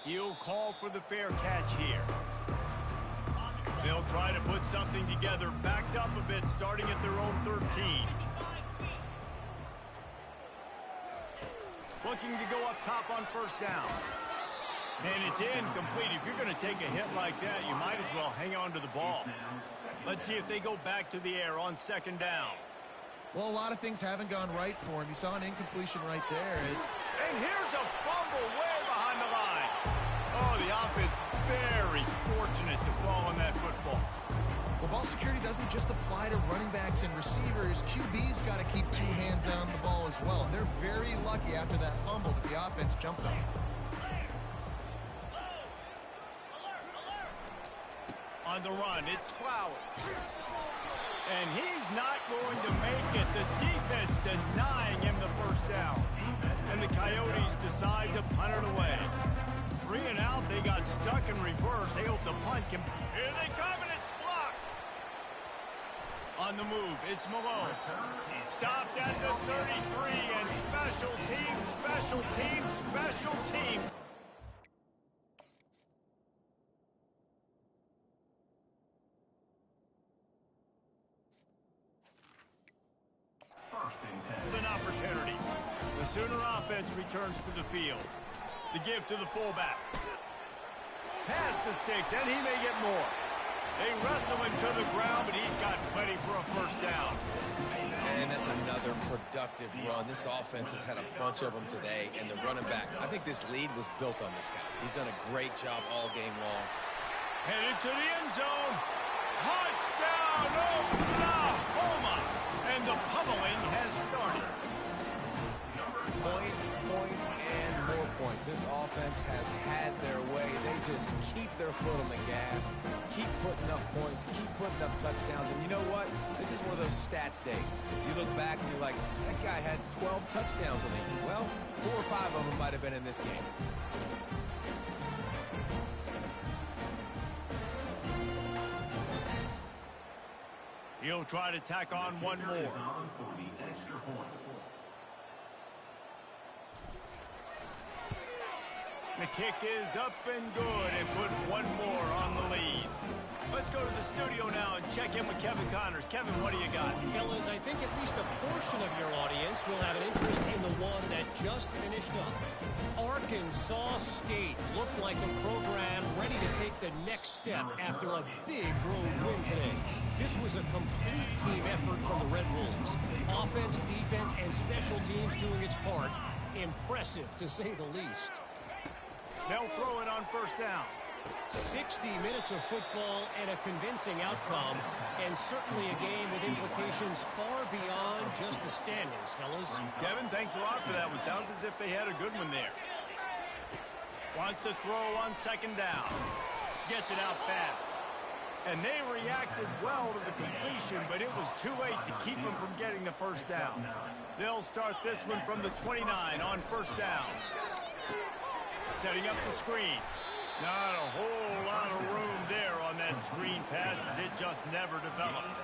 He'll call for the fair catch here. They'll try to put something together, backed up a bit, starting at their own 13. Looking to go up top on 1st down. And it's incomplete. If you're going to take a hit like that, you might as well hang on to the ball. Let's see if they go back to the air on 2nd down. Well, a lot of things haven't gone right for him. You saw an incompletion right there. And here's a fumble way behind the line. Oh, the offense very fortunate to fall on that football. Well, ball security doesn't just apply to running backs and receivers. QB's got to keep 2 hands on the ball as well. And they're very lucky after that fumble that the offense jumped on. On the run, it's Flowers. And he's not going to make it. The defense denying him the 1st down. And the Coyotes decide to punt it away. 3 and out, they got stuck in reverse. They hope the punt can... Here they come, and it's blocked. On the move, it's Malone. Stopped at the 33, and special teams, special teams, special teams. An opportunity. The Sooner offense returns to the field. The give to the fullback. Pass the sticks, and he may get more. They wrestle him to the ground, but he's got plenty for a 1st down. And that's another productive run. This offense has had a bunch of them today, and the running back, I think this lead was built on this guy. He's done a great job all game long. Headed to the end zone. Touchdown, Oklahoma! And the pummeling has started. Points, points, and more points. This offense has had their way. They just keep their foot on the gas, keep putting up points, keep putting up touchdowns. And you know what? This is one of those stats days. You look back and you're like, that guy had 12 touchdowns in it. Well, 4 or 5 of them might have been in this game. He'll try to tack on one more. The kick is up and good and put one more on the lead. Let's go to the studio now and check in with Kevin Connors. Kevin, what do you got? Fellas, I think at least a portion of your audience will have an interest in the one that just finished up. Arkansas State looked like a program ready to take the next step after a big road win today. This was a complete team effort from the Red Wolves. Offense, defense, and special team's doing its part. Impressive, to say the least. They'll throw it on first down. 60 minutes of football and a convincing outcome, and certainly a game with implications far beyond just the standings, fellas. Kevin, thanks a lot for that one. Sounds as if they had a good one there. Wants to throw on second down. Gets it out fast. And they reacted well to the completion, but it was too late to keep them from getting the first down. They'll start this one from the 29 on first down. Setting up the screen. Not a whole lot of room there on that screen pass as it just never developed.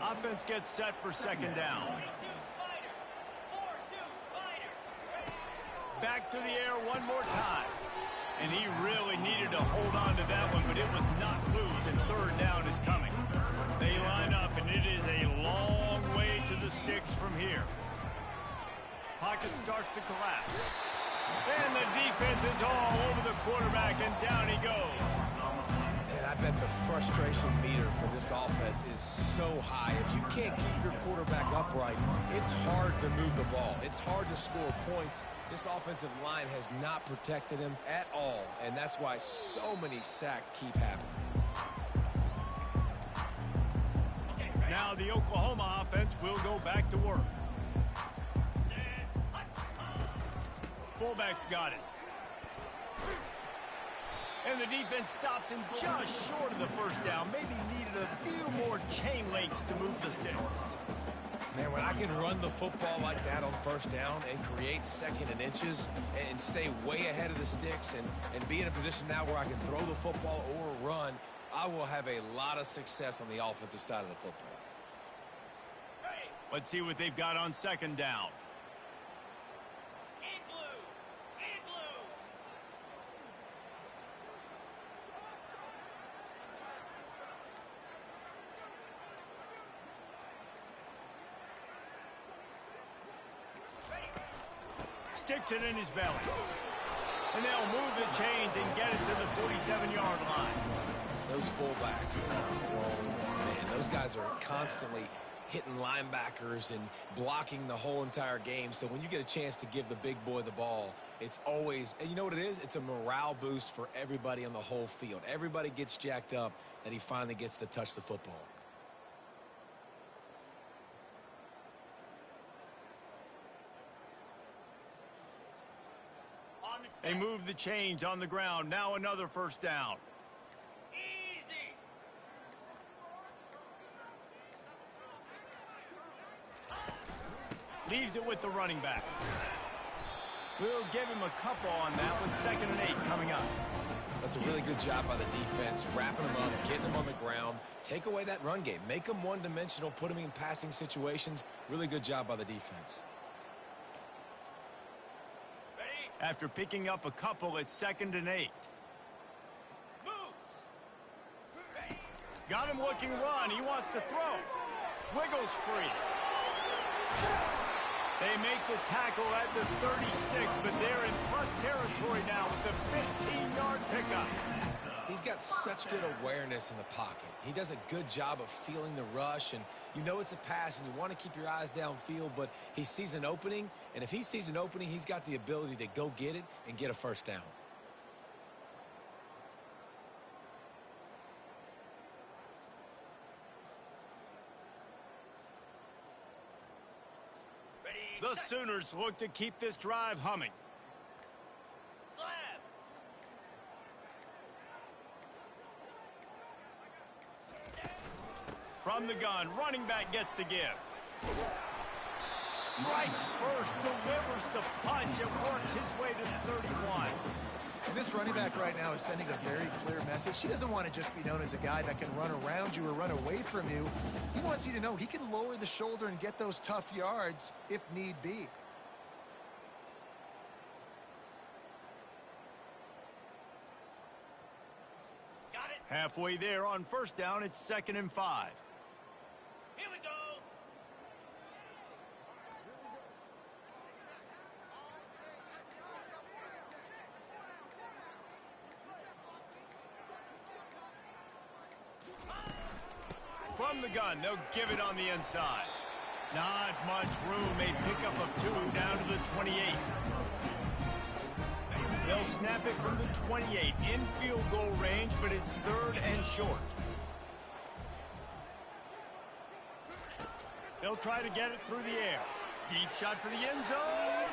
Offense gets set for second down. Back to the air one more time. And he really needed to hold on to that one, but it was not loose, and third down is coming. They line up, and it is a long way to the sticks from here. Pocket starts to collapse. And the defense is all over the quarterback, and down he goes. And I bet the frustration meter for this offense is so high. If you can't keep your quarterback upright, it's hard to move the ball. It's hard to score points. This offensive line has not protected him at all, and that's why so many sacks keep happening. Now the Oklahoma offense will go back to work. Fullback's got it. And the defense stops him just short of the first down. Maybe needed a few more chain links to move the sticks. Man, when I can run the football like that on first down and create second and inches and stay way ahead of the sticks and be in a position now where I can throw the football or run, I will have a lot of success on the offensive side of the football. Let's see what they've got on second down. Sticks it in his belly. And they'll move the chains and get it to the 47-yard line. Those fullbacks, man, those guys are constantly hitting linebackers and blocking the whole entire game. So when you get a chance to give the big boy the ball, it's always, and you know what it is? It's a morale boost for everybody on the whole field. Everybody gets jacked up that he finally gets to touch the football. They move the chains on the ground. Now another first down. Easy. Leaves it with the running back. We'll give him a couple on that one. 2nd and 8 coming up. That's a really good job by the defense, wrapping them up, getting them on the ground. Take away that run game. Make them one-dimensional, put them in passing situations. Really good job by the defense. After picking up a couple, it's 2nd and 8. Moves. Got him looking run. He wants to throw. Wiggles free. They make the tackle at the 36, but they're in plus territory now with the 15-yard pickup. He's got such good awareness in the pocket. He does a good job of feeling the rush, and you know it's a pass, and you want to keep your eyes downfield, but he sees an opening, and if he sees an opening, he's got the ability to go get it and get a first down. The Sooners look to keep this drive humming. Slab. From the gun, running back gets to give. Strikes first, delivers the punch, and works his way to 31. And this running back right now is sending a very clear message. He doesn't want to just be known as a guy that can run around you or run away from you. He wants you to know he can lower the shoulder and get those tough yards if need be. Got it. Halfway there on first down, it's 2nd and 5. Here we go. From the gun, they'll give it on the inside. Not much room. A pickup of 2 snap it from the 28 in field goal range, but it's 3rd and short. They'll try to get it through the air. Deep shot for the end zone.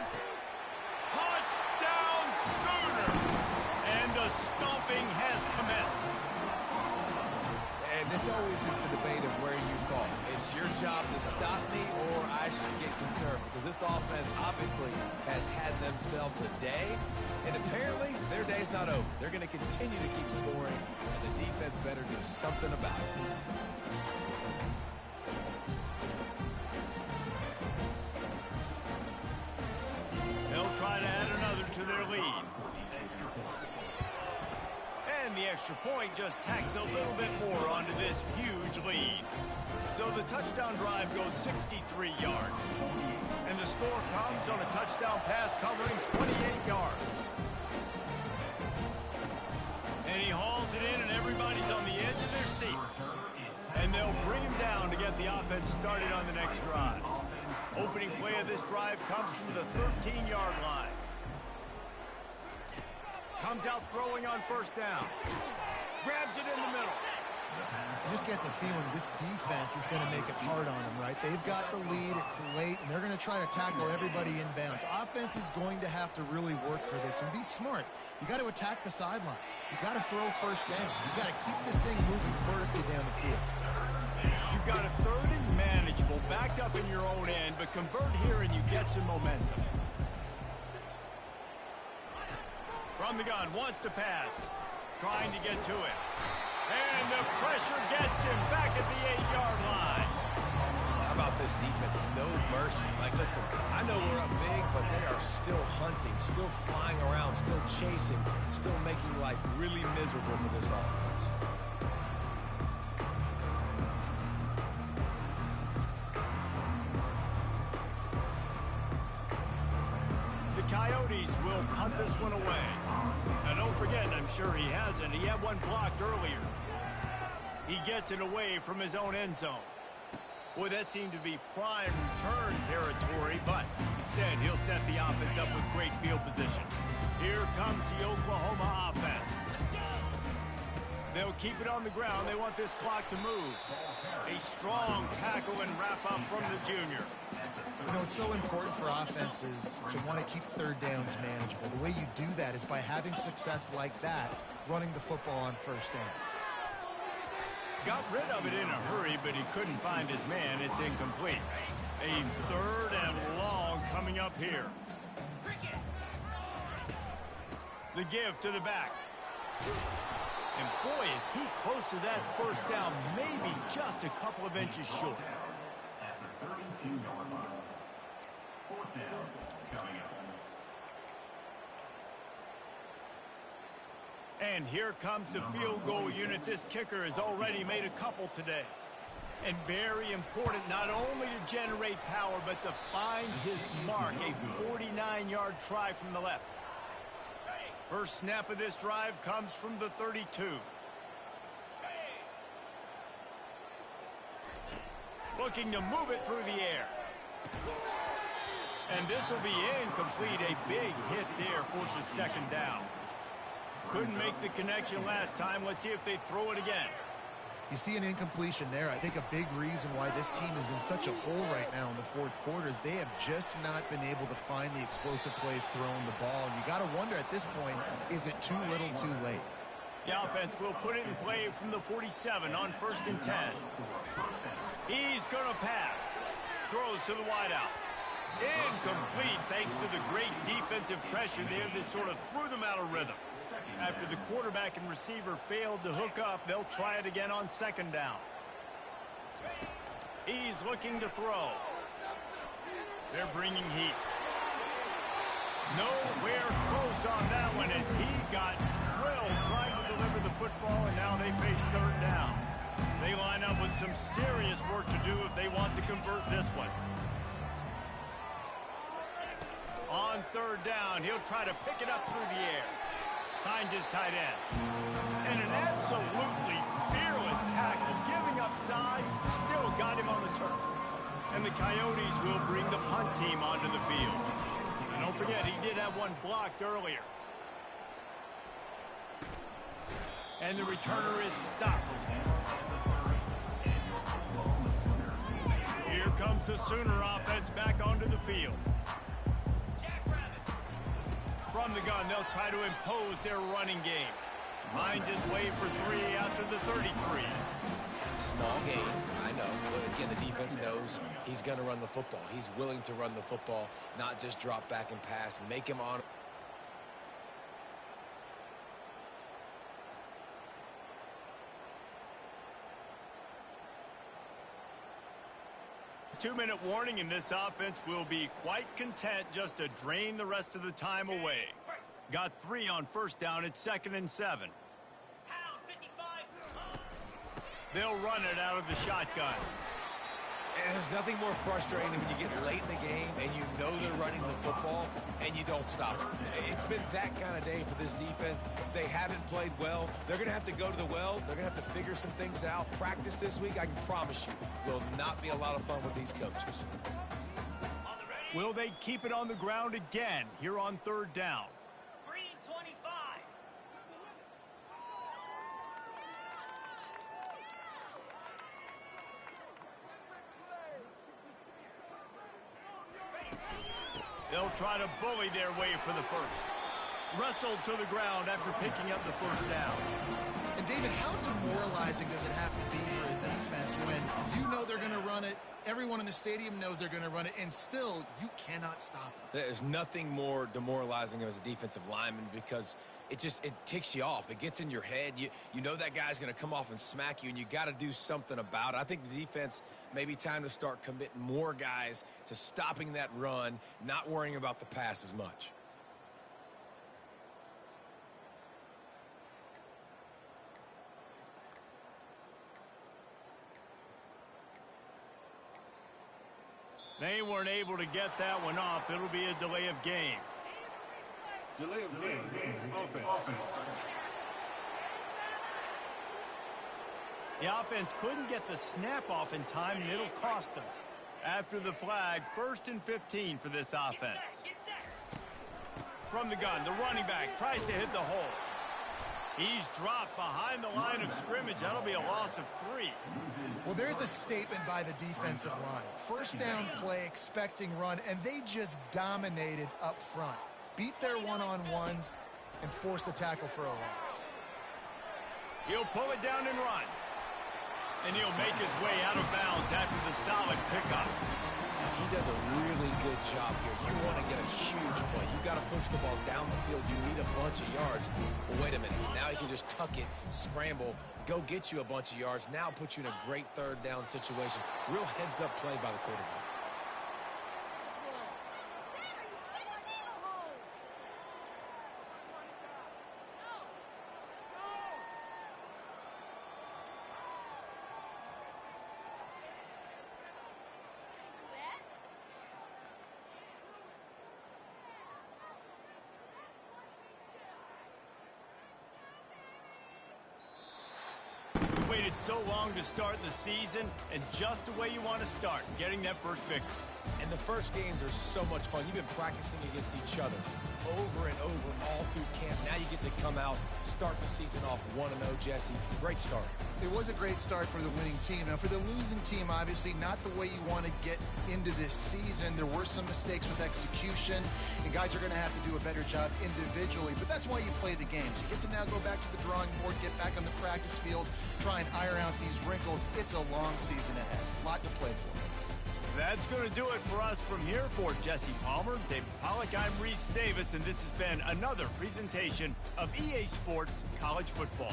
Touchdown Sooner! And the stomping has commenced. And this always is the debate of where you fall. It's your job to stop me, or I should get concerned, because this offense obviously has had themselves a day, and apparently their day's not over. They're going to continue to keep scoring, and the defense better do something about it. They'll try to add another to their lead. And the extra point just tacks a little bit more onto this huge lead. So the touchdown drive goes 63 yards. And the score comes on a touchdown pass covering 28 yards. And he hauls it in, and everybody's on the edge of their seats. And they'll bring him down to get the offense started on the next drive. Opening play of this drive comes from the 13-yard line. Comes out throwing on first down. Grabs it in the middle. You just get the feeling this defense is going to make it hard on them, right? They've got the lead, it's late, and they're going to try to tackle everybody inbounds. Offense is going to have to really work for this and be smart. You got to attack the sidelines. You got to throw first down. You got to keep this thing moving vertically down the field. You've got a 3rd and manageable backed up in your own end, but convert here and you get some momentum. From the gun, wants to pass. Trying to get to it. And the pressure gets him back at the 8-yard line. How about this defense? No mercy. Like, listen, I know we're up big, but they are still hunting, still flying around, still chasing, still making life really miserable for this offense. The Coyotes will punt this one away. Now, don't forget, I'm sure he hasn't. He had one blocked earlier. He gets it away from his own end zone. Boy, that seemed to be prime return territory, but instead he'll set the offense up with great field position. Here comes the Oklahoma offense. They'll keep it on the ground. They want this clock to move. A strong tackle and wrap-up from the junior. You know, it's so important for offenses to want to keep 3rd downs manageable. The way you do that is by having success like that, running the football on first down. Got rid of it in a hurry, but he couldn't find his man. It's incomplete. A 3rd and long coming up here. The give to the back. And boy, is he close to that first down, maybe just a couple of inches short. At the 32-yard line. 4th down coming up. And here comes the field goal unit. This kicker has already made a couple today. And very important not only to generate power, but to find his mark. A 49-yard try from the left. First snap of this drive comes from the 32. Looking to move it through the air. And this will be incomplete. A big hit there forces 2nd down. Couldn't make the connection last time. Let's see if they throw it again. You see an incompletion there. I think a big reason why this team is in such a hole right now in the 4th quarter is they have just not been able to find the explosive plays throwing the ball. You got to wonder at this point, is it too little too late? The offense will put it in play from the 47 on 1st and 10. He's going to pass. Throws to the wideout. Incomplete thanks to the great defensive pressure there that sort of threw them out of rhythm. After the quarterback and receiver failed to hook up, they'll try it again on 2nd down. He's looking to throw. They're bringing heat. Nowhere close on that one as he got drilled trying to deliver the football, and now they face 3rd down. They line up with some serious work to do if they want to convert this one. On 3rd down, he'll try to pick it up through the air. Finds his tight end. And an absolutely fearless tackle, giving up size, still got him on the turf. And the Coyotes will bring the punt team onto the field. And don't forget, he did have one blocked earlier. And the returner is stopped. Here comes the Sooner offense back onto the field. From the gun, they'll try to impose their running game. Finds his way for 3 after the 33. Small game, I know. But again, the defense knows he's going to run the football. He's willing to run the football, not just drop back and pass. Make him on. 2-minute warning, and this offense will be quite content just to drain the rest of the time away. Got 3 on first down. It's 2nd and 7. They'll run it out of the shotgun. And there's nothing more frustrating than when you get late in the game and you know they're running the football and you don't stop it. It's been that kind of day for this defense. They haven't played well. They're going to have to go to the well. They're going to have to figure some things out. Practice this week, I can promise you, will not be a lot of fun with these coaches. Will they keep it on the ground again here on 3rd down? Green 25. They'll try to bully their way for the first. Wrestled to the ground after picking up the first down. And David, how demoralizing does it have to be for a defense when you know they're going to run it, everyone in the stadium knows they're going to run it, and still you cannot stop them? There's nothing more demoralizing as a defensive lineman because it ticks you off. It gets in your head. You know that guy's going to come off and smack you, and you got to do something about it. I think the defense may be time to start committing more guys to stopping that run, not worrying about the pass as much. They weren't able to get that one off. It'll be a delay of game. Delay of game. Offense. The offense couldn't get the snap off in time, and it'll cost them. After the flag, 1st and 15 for this offense. From the gun, the running back tries to hit the hole. He's dropped behind the line of scrimmage. That'll be a loss of 3. Well, there's a statement by the defensive line. First down play, expecting run, and they just dominated up front. Beat their one-on-ones and forced a tackle for a loss. He'll pull it down and run. And he'll make his way out of bounds after the solid pickup. He does a really good job here. You want to get a huge play. You got to push the ball down the field. You need a bunch of yards. Well, wait a minute. Now he can just tuck it, scramble, go get you a bunch of yards. Now put you in a great 3rd down situation. Real heads-up play by the quarterback. Waited so long to start the season, and just the way you want to start, getting that first victory. And the first games are so much fun. You've been practicing against each other over and over all through camp. Now you get to come out, start the season off 1-0, Jesse. Great start. It was a great start for the winning team. Now, for the losing team, obviously not the way you want to get into this season. There were some mistakes with execution, and guys are going to have to do a better job individually. But that's why you play the games. You get to now go back to the drawing board, get back on the practice field, try and iron out these wrinkles. It's a long season ahead. A lot to play for. That's going to do it for us from here. For Jesse Palmer, David Pollack, I'm Reese Davis, and this has been another presentation of EA Sports College Football.